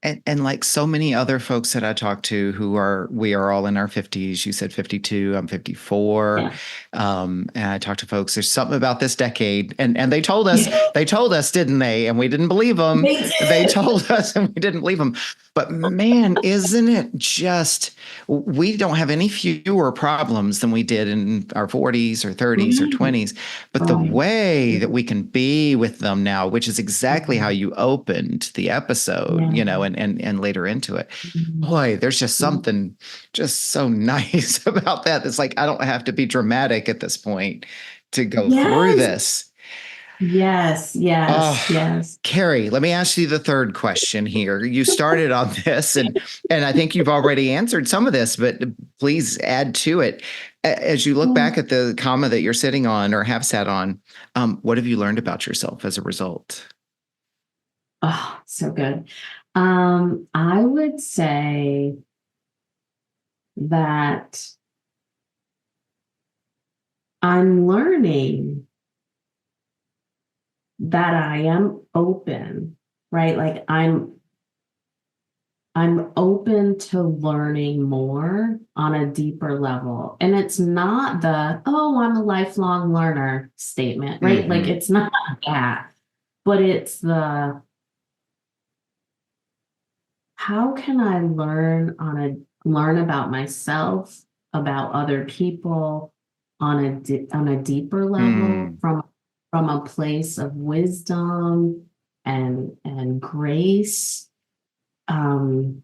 And like so many other folks that I talk to we are all in our 50s. You said 52, I'm 54. Yeah. And I talk to folks, there's something about this decade. And they told us, didn't they? And we didn't believe them. They They did. told us and we didn't believe them. But man, isn't it just, we don't have any fewer problems than we did in our 40s or 30s or Right. 20s. But the Right. way that we can be with them now, which is exactly how Mhm. you opened the episode, Yeah. and later into it, Mhm. boy, there's just something just so nice about that. It's like I don't have to be dramatic at this point to go through Yes. this. Yes. Yes. Oh, Yes. Carrie, let me ask you the third question here. You started on this, and I think you've already answered some of this, but please add to it. As you look back at the comma that you're sitting on or have sat on, what have you learned about yourself as a result? Oh, so good. I would say that I'm learning that I am open, right? Like I'm open to learning more on a deeper level. And it's not the, oh, I'm a lifelong learner statement, right? Like Mm-hmm. it's not that, but it's the how can I learn about myself, about other people on a deeper level Mm. from a place of wisdom and grace. Um,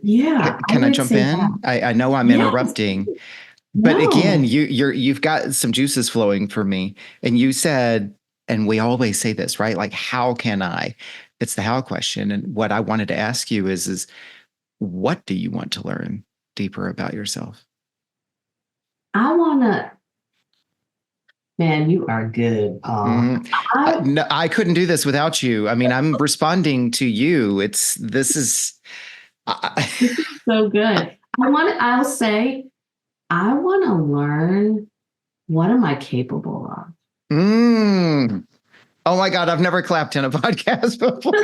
yeah, I Can I would jump say in? that. I know I'm Yes, interrupting, but again, no. you've got some juices flowing for me. And you said, and we always say this, right? Like, how can I? It's the how question. And what I wanted to ask you is what do you want to learn deeper about yourself? I wanna, man, you are good, Paul. Mhm. I No, I couldn't do this without you. I mean, I'm responding to you. This is, I, This is so good. I'll say, I want to learn what am I capable mm, oh my God, I've never clapped in a podcast before.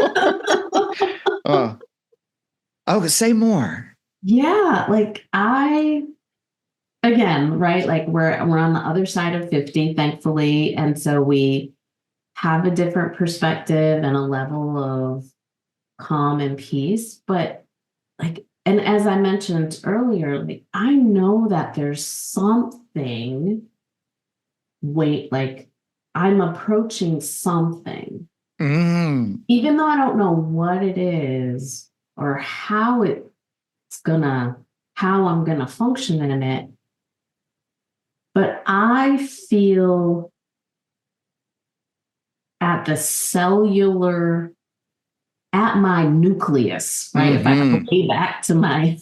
of? Oh, oh, say more. Yeah, like I again, right? Like we're on the other side of 50, thankfully, and so we have a different perspective and a level of calm and peace, but like and as I mentioned earlier, like I know that there's something wait like I'm approaching something Mm. even though I don't know what it is or gonna how I'm gonna function in it, but I feel at the cellular, at my nucleus, right? If I go Hmm. way back to my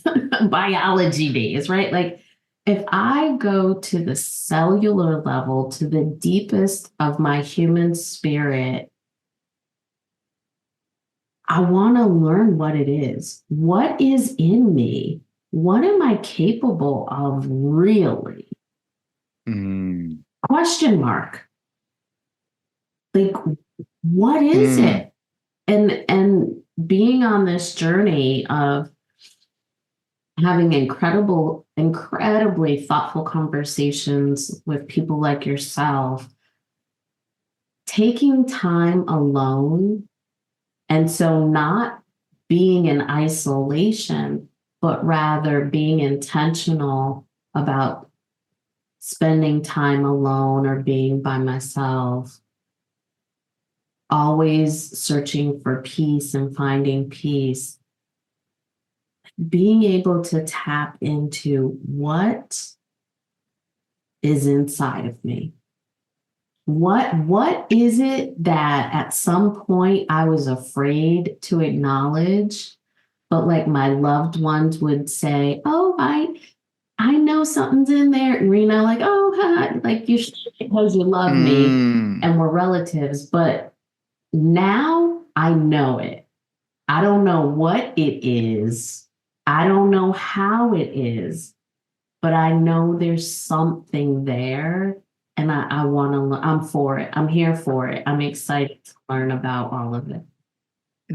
biology days, right? Like if I go to the cellular level, to the deepest of my human spirit, I want to learn what it is. What is in me? What am I capable of really? Mm. Question mark. Like, what is Mm. it? And being on this journey of having incredibly thoughtful conversations with people like yourself, taking time alone. And so not being in isolation, but rather being intentional about spending time alone or being by myself, always searching for peace and finding peace, being able to tap into what is inside of me. What is it that at some point I was afraid to acknowledge, but like my loved ones would say, "Oh, I know something's in there," and Rena, like, "Oh, hi," like you should because you love me Mm. and we're relatives. But now I know it. I don't know what it is. I don't know how it is, but I know there's something there. And I want to, I'm for it. I'm here for it. I'm excited to learn about all of it.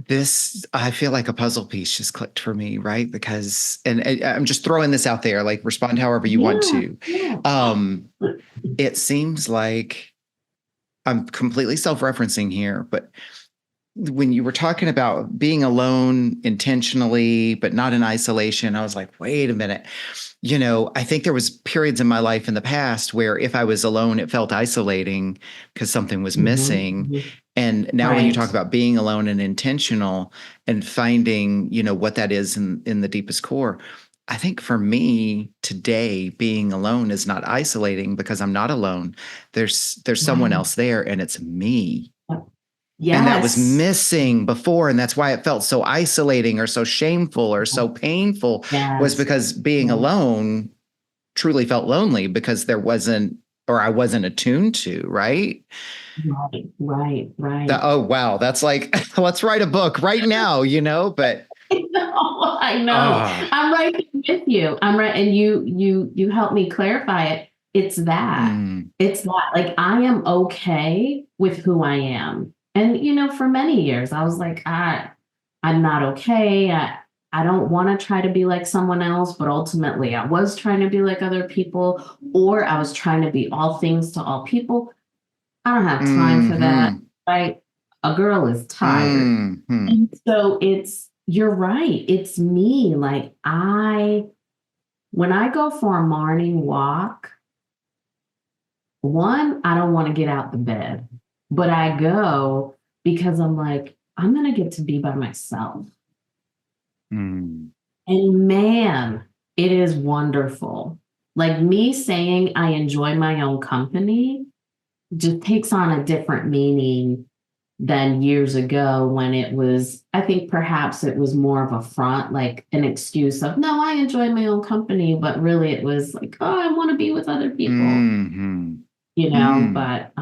This, I feel like a puzzle piece just clicked for me, right? Because, and I'm just throwing this out there, like respond however you want Yeah, to. yeah. Um, it seems like I'm completely self-referencing here, but when you were talking about being alone intentionally, but not in isolation, I was like, wait a minute. I think there was periods in my life in the past where if I was alone, it felt isolating because something was Mhm, missing. mhm. And now when you Right, talk about being alone and intentional and finding, what that is in the deepest core, I think for me today, being alone is not isolating because I'm not alone. There's someone right. else there and it's me. And that was Yes. missing before. And that's why it felt so isolating or so shameful or so painful was Yes. because being Yes. alone truly felt lonely because there wasn't, or I wasn't attuned to, right? Right, right, That, right. oh, wow. That's like, let's write a book right now, but I know, I know. ah, I'm right there with you. I'm right, and you help me clarify it. It's that. mm, It's that. Like I am okay with who I am. And for many years I was like, I'm not okay. I don't want to try to be like someone else, but ultimately I was trying to be like other people, or I was trying to be all things to all people. I don't have time for that, mm-hmm, right? A girl is tired. mm-hmm, And so you're right. It's me. Like when I go for a morning walk, one, I don't want to get out the bed, but I go because I'm like, I'm going to get to be by myself. mm, And man, it is wonderful. Like me saying I enjoy my own company just takes on a different meaning than years ago when it was, I think perhaps it was more of a front, like an excuse of, no, I enjoy my own company, but really it was like, oh, I want to be with other people, mm-hmm, mm. but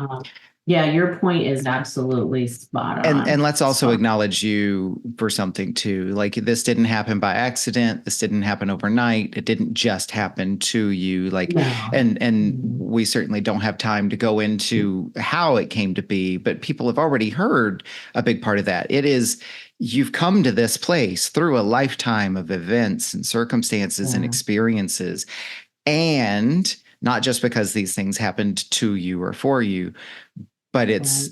yeah, your point is absolutely spot And on. let's also Spot. acknowledge you for something too. Like this didn't happen by accident. This didn't happen overnight. It didn't just happen to you. Like, No. and we certainly don't have time to go into how it came to be, but people have already heard a big part of that. It is you've come to this place through a lifetime of events and circumstances and Yeah, experiences. And not just because these things happened to you or for you, but right. it's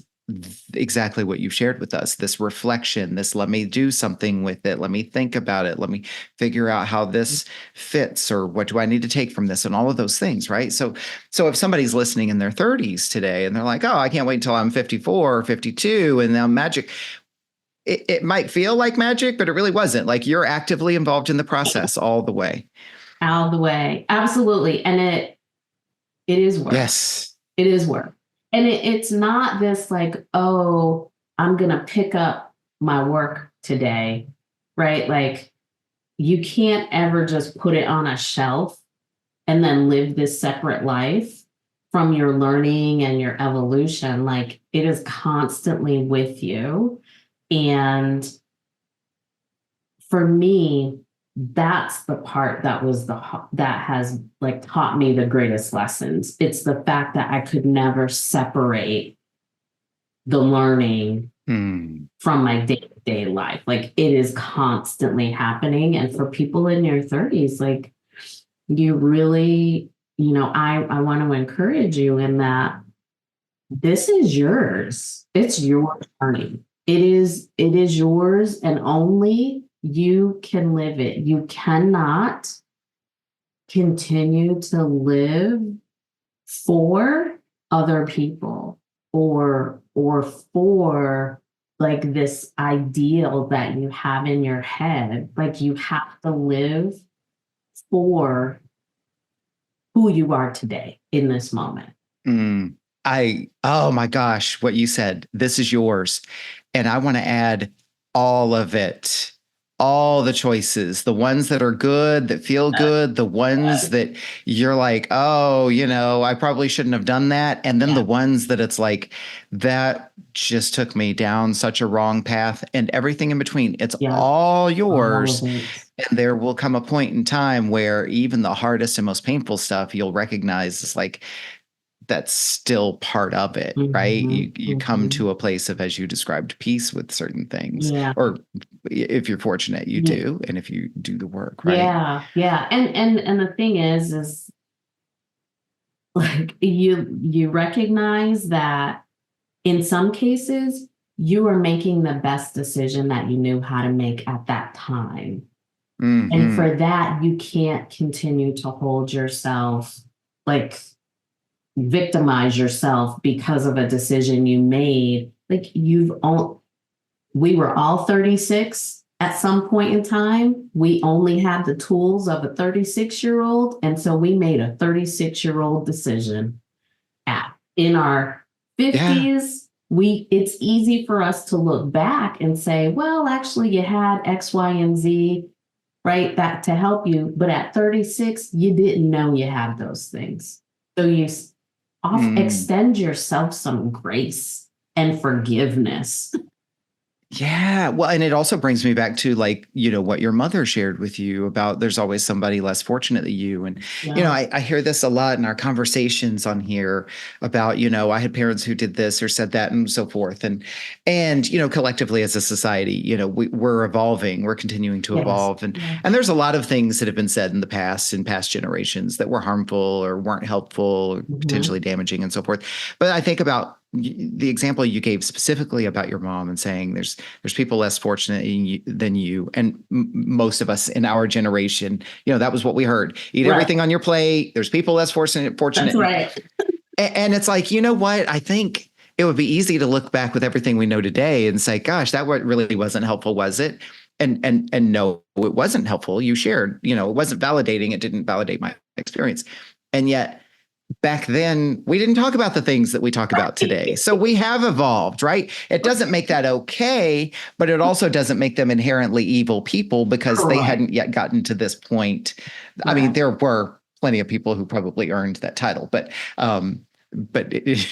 exactly what you shared with us, this reflection, this let me do something with it, let me think about it, let me figure out how this fits or what do I need to take from this and all of those things, right? So if somebody's listening in their 30s today and they're like, oh, I can't wait until I'm 54 or 52 and now magic, it might feel like magic, but it really wasn't. Like you're actively involved in the process all the way. Out of the way. Absolutely. And it is work. Yes. It is work. And it's not this like, oh, I'm going to pick up my work today, right? Like you can't ever just put it on a shelf and then live this separate life from your learning and your evolution. Like it is constantly with you. And for me, that's the part that was that has like taught me the greatest lessons. It's the fact that I could never separate the learning Mm. from my day-to-day life. Like it is constantly happening. And for people in your 30s, like you really, I want to encourage you in that this is yours. It's your journey. It is yours and only you can live it. You cannot continue to live for other people or for like this ideal that you have in your head. Like you have to live for who you are today in this moment. Mm. Oh my gosh, what you said, this is yours. And I want to add all of it, all the choices, the ones that are good, that feel good, the ones that you're like, oh, I probably shouldn't have done that. And then the Yeah. ones that it's like, that just took me down such a wrong path and everything in between. It's Yeah. all All yours. of it. And there will come a point in time where even the hardest and most painful stuff you'll recognize is like, that's still part of it, right? Mm-hmm, You come mm-hmm. to a place of, as you described, peace with certain things, Yeah. or if you're fortunate, you Yeah. do, and if you do the work, right? Yeah. Yeah. And the thing is like you recognize that in some cases you are making the best decision that you knew how to make at that time. And Hmm. for that, you can't continue to hold yourself like victimize yourself because of a decision you made. Like we were all 36 at some point in time. We only had the tools of a 36-year-old. And so we made a 36-year-old decision in our Yeah. 50s. It's easy for us to look back and say, well, actually you had X, Y, and Z, right? That to help you. But at 36, you didn't know you had those things. So you Mm. extend yourself some grace and forgiveness. Yeah. Well, and it also brings me back to like, what your mother shared with you about there's always somebody less fortunate than you. And, Yeah. I hear this a lot in our conversations on here about, I had parents who did this or said that and so forth. And, collectively as a society, we're evolving, we're continuing to Yes. evolve. And, Yeah. and there's a lot of things that have been said in the past, in past generations that were harmful or weren't helpful or Mm-hmm. potentially damaging and so forth. But I think about the example you gave specifically about your mom and saying there's people less fortunate than you, and most of us in our generation, that was what we heard: eat Right. everything on your plate. There's people less fortunate. That's right. And it's like, what? I think it would be easy to look back with everything we know today and say, gosh, that really wasn't helpful, was it? And no, it wasn't helpful. You shared, it wasn't validating. It didn't validate my experience. And yet back then we didn't talk about the things that we talk about today. So we have evolved, right? It doesn't make that okay, but it also doesn't make them inherently evil people because they Correct. hadn't yet gotten to this point. I mean, Right. there were plenty of people who probably earned that title, but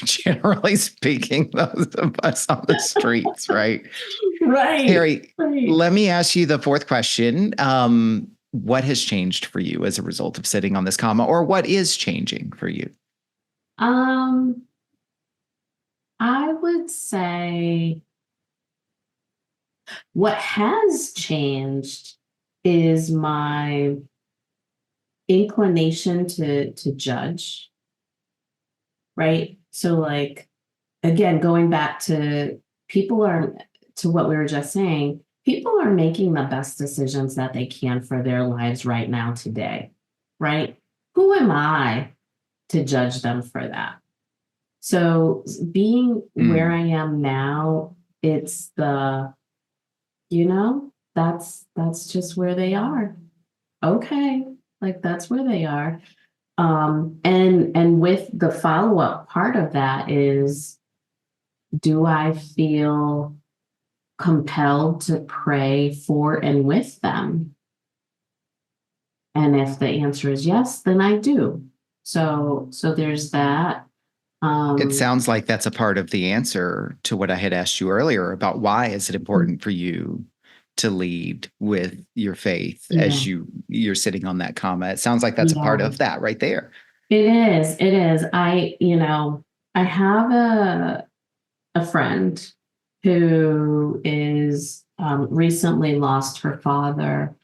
generally speaking, those of us on the streets, right? Right. Carrie, Right. let me ask you the fourth question. What has changed for you as a result of sitting on this comma, or what is changing for you? Um, I would say what has changed is my inclination to judge, right? So like again, going back to people are to what we were just saying, people are making the best decisions that they can for their lives right now today, right? Who am I to judge them for that? So being where Mm. I am now, it's that's just where they are. Okay. Like that's where they are. And with the follow-up part of that is, do I feel compelled to pray for and with them? And if the answer is yes, then I do. So there's that. It Um, sounds like that's a part of the answer to what I had asked you earlier about why is it important for you to lead with your faith as Yeah. you're sitting on that comma. It sounds like that's a part Yeah. of that right there. It is. It is. I have a friend who is recently lost her father,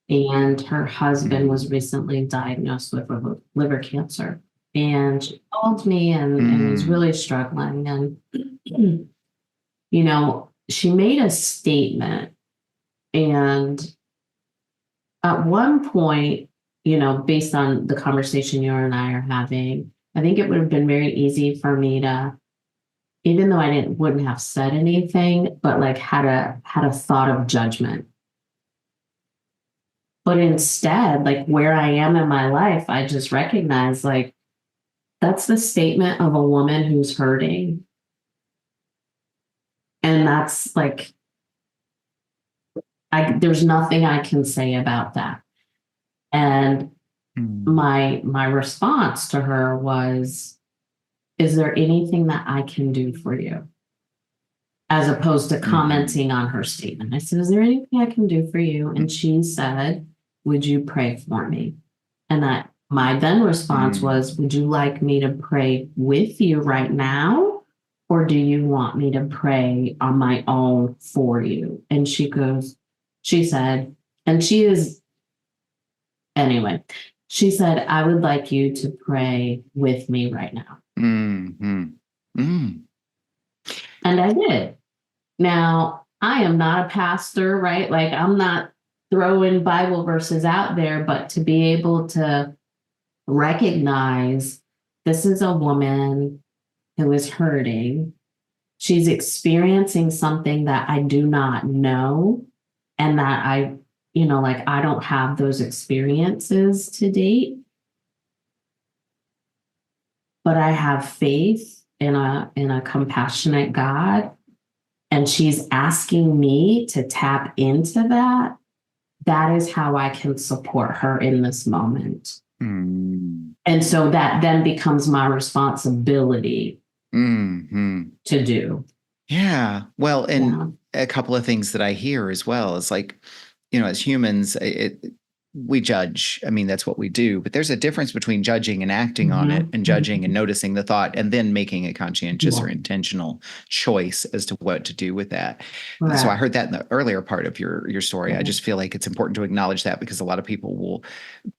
and her husband was Mm, recently diagnosed with liver cancer. And she called me and was mm, really struggling. And, she made a statement. And at one point, based on the conversation you and I are having, I think it would have been very easy for me to, even though wouldn't have said anything, but like had a thought of judgment. But instead, like where I am in my life, I just recognize like that's the statement of a woman who's hurting. And that's like there's nothing I can say about that. And mm, my response to her was, is there anything that I can do for you? As opposed to mhm, commenting on her statement. I said, is there anything I can do for you? And she said, would you pray for me? And my then response mm, was, would you like me to pray with you right now? Or do you want me to pray on my own for you? And she said, and she is, anyway, she said, I would like you to pray with me right now. mm, mm, mm, And I did. Now, I am not a pastor, right? Like, I'm not throwing Bible verses out there, but to be able to recognize this is a woman who is hurting. She's experiencing something that I do not know, and that like I don't have those experiences to date, but I have faith in a compassionate God, and she's asking me to tap into that. That is how I can support her in this moment. mm, And so that then becomes my responsibility mm, mm. to do. Yeah. Well, and Yeah. a couple of things that I hear as well is like, as humans, we judge. I mean, that's what we do. But there's a difference between judging and acting on it, Mhm. and judging and Mhm. noticing the thought, and then making a conscientious or Yeah. intentional choice as to what to do with that. So I Correct. heard that in the earlier part of your story. I Yeah. just feel like it's important to acknowledge that, because a lot of people will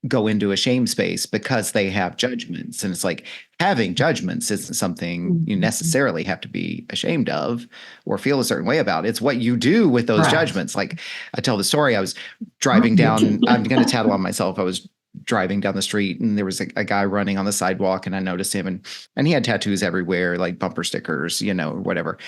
go into a shame space because they have judgments. And it's like, having judgments isn't something you Mhm. necessarily have to be ashamed of or feel a certain way about. It's what you do with those Correct. judgments. Like, I tell the story, I was driving down, I'm going to tattle on myself. I was driving down the street, and there was a guy running on the sidewalk, and I noticed him, and he had tattoos everywhere, like bumper stickers, or whatever.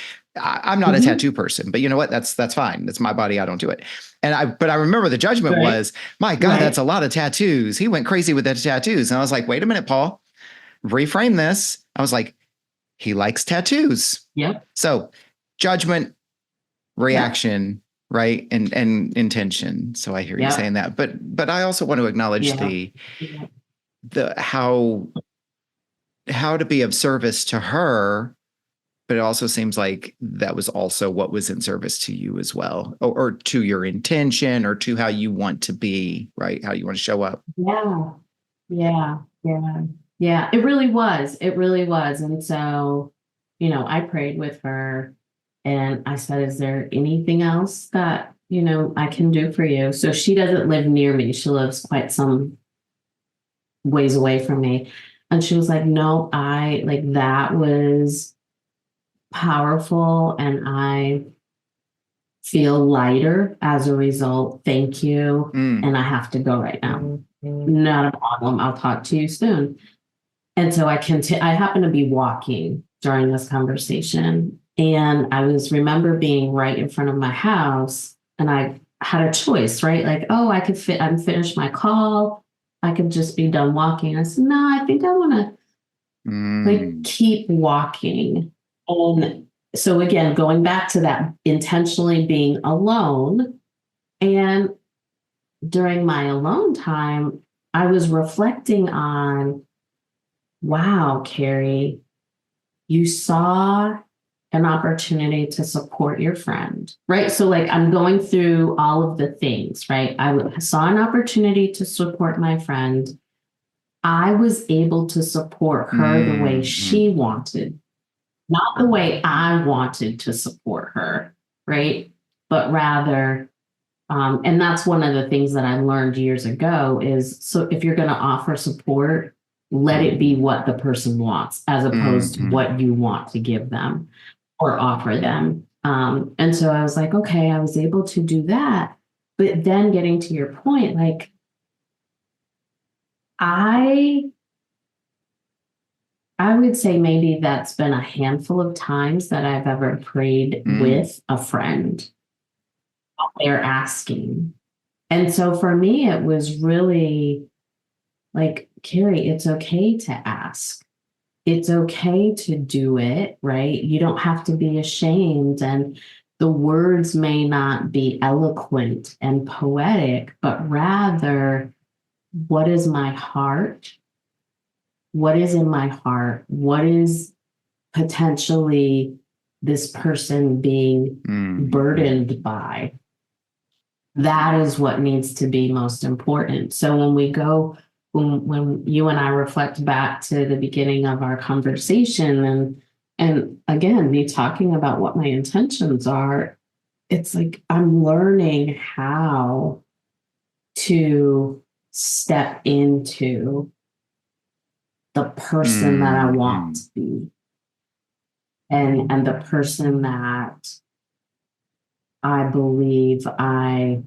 I'm not a Mhm. tattoo person, but you know what? That's fine. That's my body. I don't do it. But I remember the judgment Right. was, my God, that's Right. a lot of tattoos. He went crazy with the tattoos. And I was like, wait a minute, Paul, reframe this. I was like, he likes tattoos. Yep. So judgment, Yep. reaction, right? And intention. So I hear you saying Yep. that. But I also want to acknowledge Yeah. the how to be of service to her. But it also seems like that was also what was in service to you as well, or to your intention, or to how you want to be, right? How you want to show up. Yeah. Yeah. Yeah. Yeah. It really was. It really was. And so, I prayed with her, and I said, is there anything else that, I can do for you? So she doesn't live near me. She lives quite some ways away from me. And she was like, no, I like that was powerful. And I feel lighter as a result. Thank you. Mm, And I have to go right now. Not a problem. I'll talk to you soon. And so I happened to be walking during this conversation, and I remember being right in front of my house, and I had a choice, right? Like, oh, I'm finished my call. I could just be done walking. I said, no, I think I want to like mm, keep walking. And so again, going back to that intentionally being alone, and during my alone time, I was reflecting on, wow, Carrie, you saw an opportunity to support your friend, right? So like I'm going through all of the things, right? Saw an opportunity to support my friend. I was able to support her the way Mm-hmm. she wanted, not the way I wanted to support her, right? But rather, and that's one of the things that I learned years ago is, so if you're going to offer support, let it be what the person wants as opposed to Mm-hmm. what you want to give them or offer them. And so I was like, okay, I was able to do that. But then getting to your point, like I I would say maybe that's been a handful of times that I've ever prayed Mm-hmm. with a friend. They're asking. And so for me, it was really like, Carrie, it's okay to ask. It's okay to do it, right? You don't have to be ashamed. And the words may not be eloquent and poetic, but rather, what is my heart? What is in my heart? What is potentially this person being Mm-hmm. burdened by? That is what needs to be most important. So when we go, when you and I reflect back to the beginning of our conversation, and again, me talking about what my intentions are, it's like I'm learning how to step into the person that I want Mm-hmm. to be, and the person that I believe I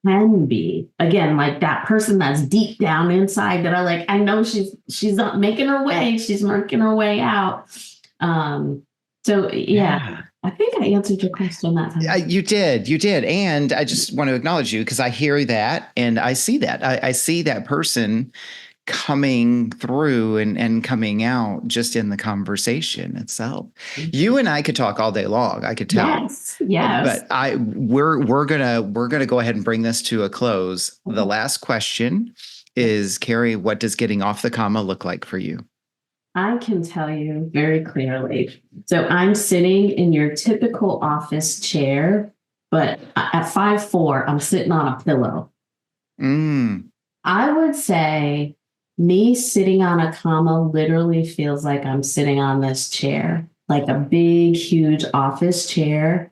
can be. Again, like that person that's deep down inside that I know she's not making her way, she's working her way out. So yeah, Yeah. I think I answered your question that time. You did. And I just want to acknowledge you because I hear that and I see that. I see that person coming through and coming out just in the conversation itself. You and I could talk all day long, I could tell. Yes, yes. But we're gonna go ahead and bring this to a close. The last question is, Carrie, what does getting off the comma look like for you? I can tell you very clearly. So I'm sitting in your typical office chair, but at 5'4", I'm sitting on a pillow. Mm, I would say me sitting on a comma literally feels like I'm sitting on this chair, like a big, huge office chair.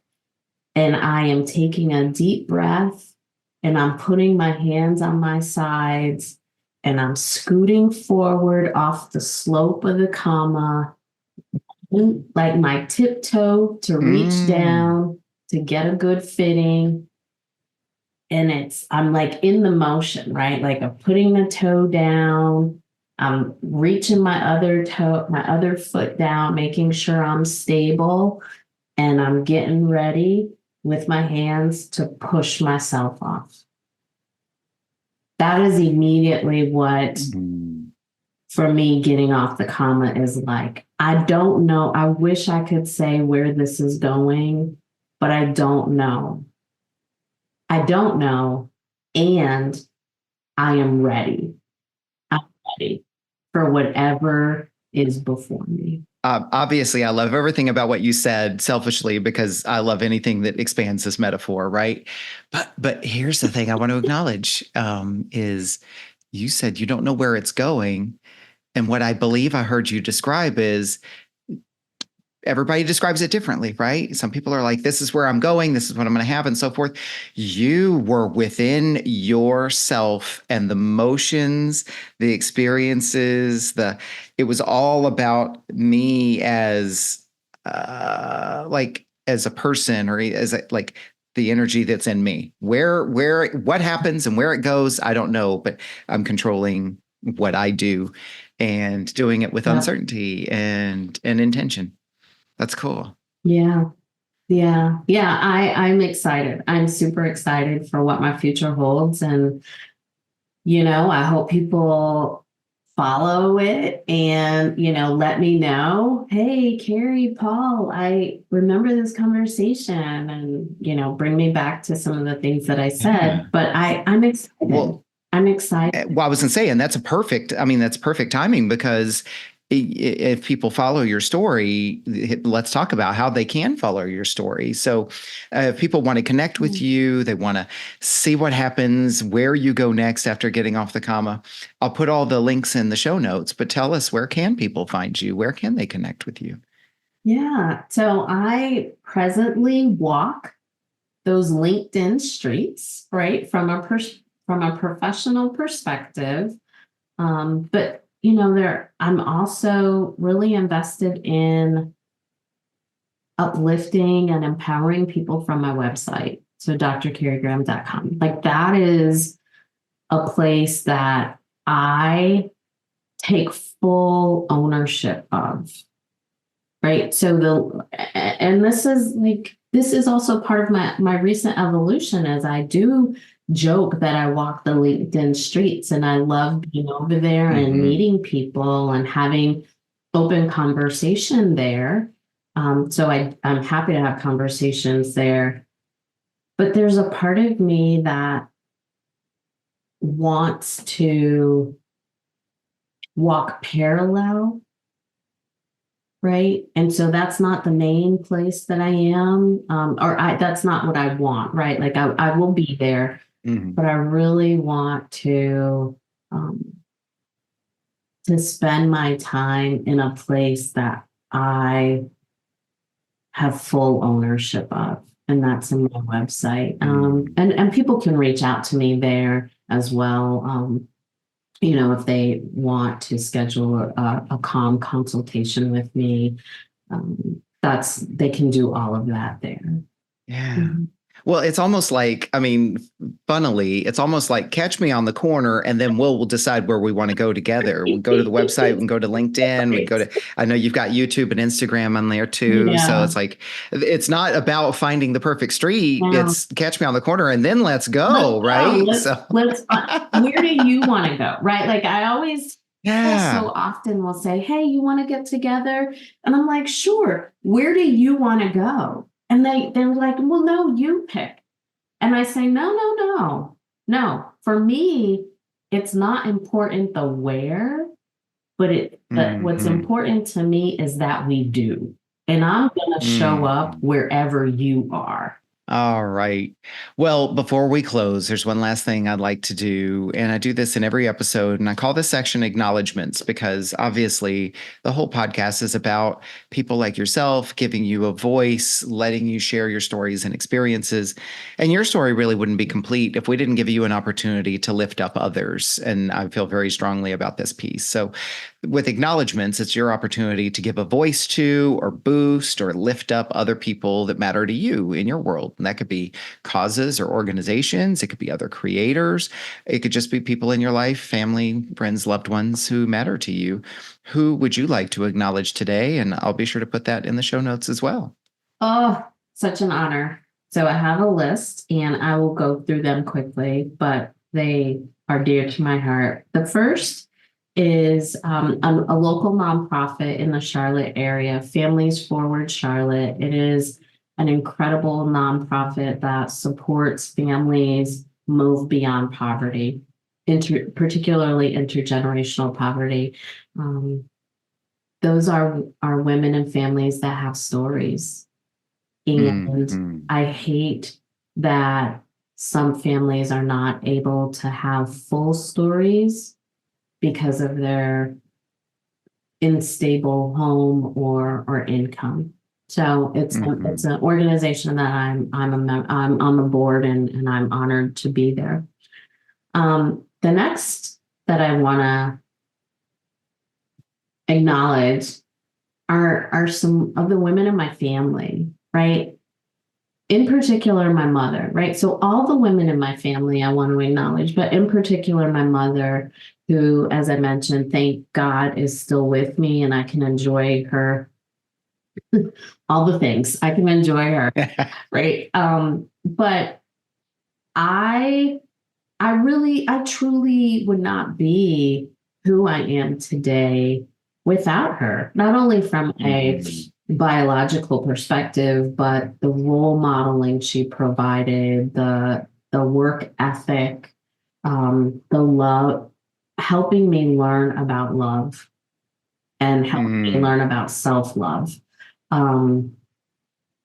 And I am taking a deep breath and I'm putting my hands on my sides and I'm scooting forward off the slope of the comma, like my tiptoe to reach mm, down to get a good fitting. And I'm like in the motion, right? Like I'm putting the toe down, I'm reaching my other foot down, making sure I'm stable, and I'm getting ready with my hands to push myself off. That is immediately what, mm. for me, getting off the comma is like. I don't know. I wish I could say where this is going, but I don't know. I don't know. And I am ready. I'm ready for whatever is before me. Obviously, I love everything about what you said selfishly because I love anything that expands this metaphor, right? But here's the thing I want to acknowledge is you said you don't know where it's going. And what I believe I heard you describe is everybody describes it differently, right? Some people are like, this is where I'm going, this is what I'm going to have, and so forth. You were within yourself and the motions, the experiences, it was all about me as like as a person or as like the energy that's in me. What happens and where it goes, I don't know, but I'm controlling what I do and doing it with Yep. uncertainty and intention. That's cool. Yeah. Yeah. Yeah. I'm excited. I'm super excited for what my future holds. And, I hope people follow it and, let me know, hey, Carrie, Paul, I remember this conversation and, bring me back to some of the things that I said. Yeah. But I'm excited. Well, I'm excited. well, I was gonna say, and that's perfect timing because if people follow your story, let's talk about how they can follow your story. So, if people want to connect with you, they want to see what happens, where you go next after getting off the comma. I'll put all the links in the show notes, but tell us, where can people find you? Where can they connect with you? Yeah. So I presently walk those LinkedIn streets, right, from a professional perspective. But I'm also really invested in uplifting and empowering people from my website. So drcarriegraham.com. Like that is a place that I take full ownership of. Right. So and this is also part of my recent evolution, as I do joke that I walk the LinkedIn streets and I love being over there and Mm-hmm. meeting people and having open conversation there. So I'm happy to have conversations there. But there's a part of me that wants to walk parallel, right? And so that's not the main place that I am, that's not what I want, right? Like I will be there, Mm-hmm. but I really want um, to spend my time in a place that I have full ownership of, and that's in my website. And people can reach out to me there as well. If they want to schedule a calm consultation with me, they can do all of that there. Yeah. Mhm. Well, it's almost like, I mean, funnily, it's almost like catch me on the corner and then we'll decide where we want to go together. We'll go to the website, we can go to LinkedIn, we Right. go to, I know you've got YouTube and Instagram on there too. So Yeah. it's like, it's not about finding the perfect street. Now It's catch me on the corner and then let's let's go. go. Right. So, Where do you want to go? Right. Like I always people so yeah. often will say, "Hey, you want to get together?" And I'm like, "Sure. Where do you want to go?" And they're like, "Well, no, you pick." And I say, "No, no, no. No. For me, it's not important the where, but what's Hmm. important to me is that we do. And I'm going to show up Hmm. wherever you are." All right. Well, before we close, there's one last thing I'd like to do. And I do this in every episode. And I call this section acknowledgments because obviously the whole podcast is about people like yourself giving you a voice, letting you share your stories and experiences. And your story really wouldn't be complete if we didn't give you an opportunity to lift up others. And I feel very strongly about this piece. So, with acknowledgments, it's your opportunity to give a voice to, or boost, or lift up other people that matter to you in your world. And that could be causes or organizations, it could be other creators, it could just be people in your life, family, friends, loved ones who matter to you. Who would you like to acknowledge today? And I'll be sure to put that in the show notes as well. Oh, such an honor. So I have a list and I will go through them quickly, but they are dear to my heart. The first is a local nonprofit in the Charlotte area, Families Forward Charlotte. It is an incredible nonprofit that supports families move beyond poverty, particularly intergenerational poverty. Um, those are women and families that have stories. And Mm-hmm. I hate that some families are not able to have full stories because of their unstable home or income. So it's Mm-hmm. an organization that I'm on the board and I'm honored to be there. The next that I want to acknowledge are some of the women in my family, right? In particular, my mother, right? So all the women in my family I want to acknowledge, but in particular, my mother, who, as I mentioned, thank God is still with me and I can enjoy her, all the things. I can enjoy her, right? But I I truly would not be who I am today without her, not only from a Mm-hmm. biological perspective, but the role modeling she provided, the work ethic, the love, helping me learn about love and helped me learn about self-love.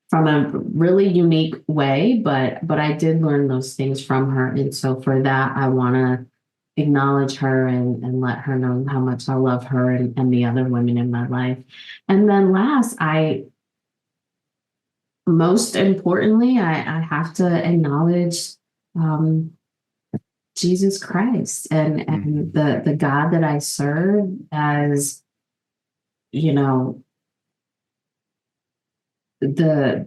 From a really unique way, but I did learn those things from her. And so for that, I want to acknowledge her and let her know how much I love her and the other women in my life. And then last, most importantly, I have to acknowledge Jesus Christ and the God that I serve as, you know, the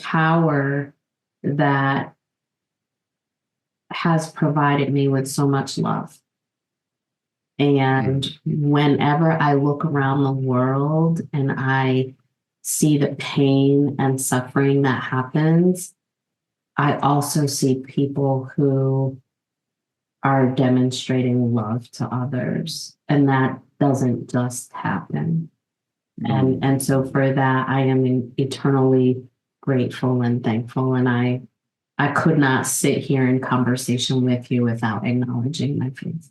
power that has provided me with so much love. And whenever I look around the world and I see the pain and suffering that happens, I also see people who are demonstrating love to others. And that doesn't just happen. And so for that, I am eternally grateful and thankful. And I could not sit here in conversation with you without acknowledging my faith.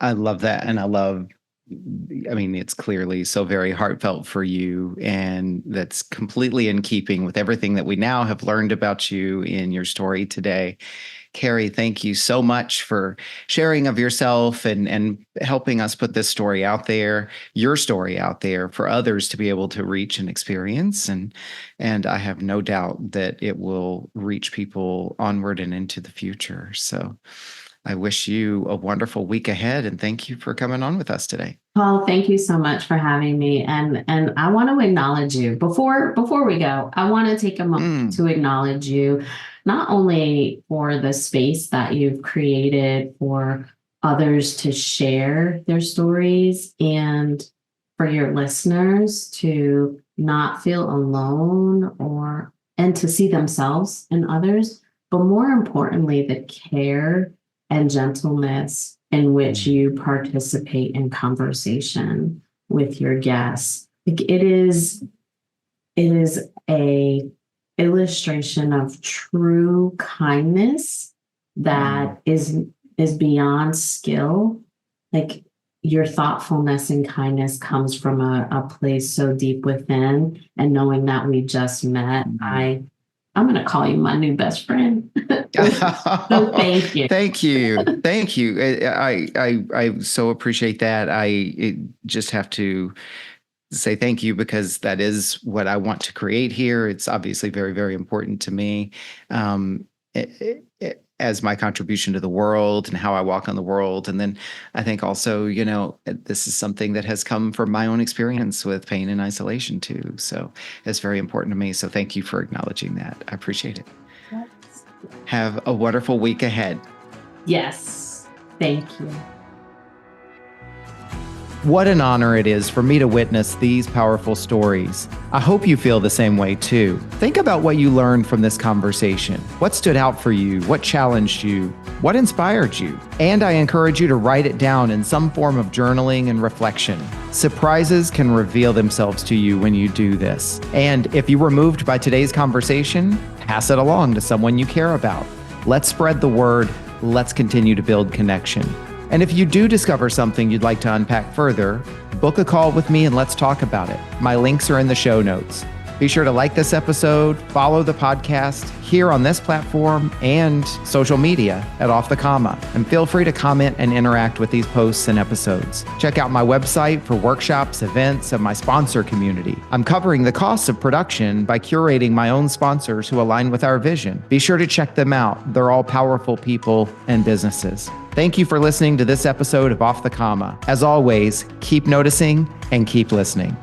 I love that. And I mean, it's clearly so very heartfelt for you. And that's completely in keeping with everything that we now have learned about you in your story today. Carrie, thank you so much for sharing of yourself and helping us put this story out there, your story out there for others to be able to reach and experience. And I have no doubt that it will reach people onward and into the future. So I wish you a wonderful week ahead, and thank you for coming on with us today. Paul, thank you so much for having me. And I want to acknowledge you. Before we go, I want to take a moment to acknowledge you, not only for the space that you've created for others to share their stories and for your listeners to not feel alone and to see themselves in others, but more importantly, the care and gentleness in which you participate in conversation with your guests. It is a illustration of true kindness that is beyond skill. Like, your thoughtfulness and kindness comes from a place so deep within, and knowing that we just met, I'm going to call you my new best friend. So thank you. Thank you. Thank you. I so appreciate that. I just have to say thank you because that is what I want to create here. It's obviously very, very important to me. As my contribution to the world and how I walk on the world. And then I think also, this is something that has come from my own experience with pain and isolation too. So it's very important to me. So thank you for acknowledging that. I appreciate it. Yes. Have a wonderful week ahead. Yes. Thank you. What an honor it is for me to witness these powerful stories. I hope you feel the same way too. Think about what you learned from this conversation. What stood out for you? What challenged you? What inspired you? And I encourage you to write it down in some form of journaling and reflection. Surprises can reveal themselves to you when you do this. And if you were moved by today's conversation, pass it along to someone you care about. Let's spread the word. Let's continue to build connection. And if you do discover something you'd like to unpack further, book a call with me and let's talk about it. My links are in the show notes. Be sure to like this episode, follow the podcast here on this platform and social media at Off the Comma, and feel free to comment and interact with these posts and episodes. Check out my website for workshops, events, and my sponsor community. I'm covering the costs of production by curating my own sponsors who align with our vision. Be sure to check them out. They're all powerful people and businesses. Thank you for listening to this episode of Off the Comma. As always, keep noticing and keep listening.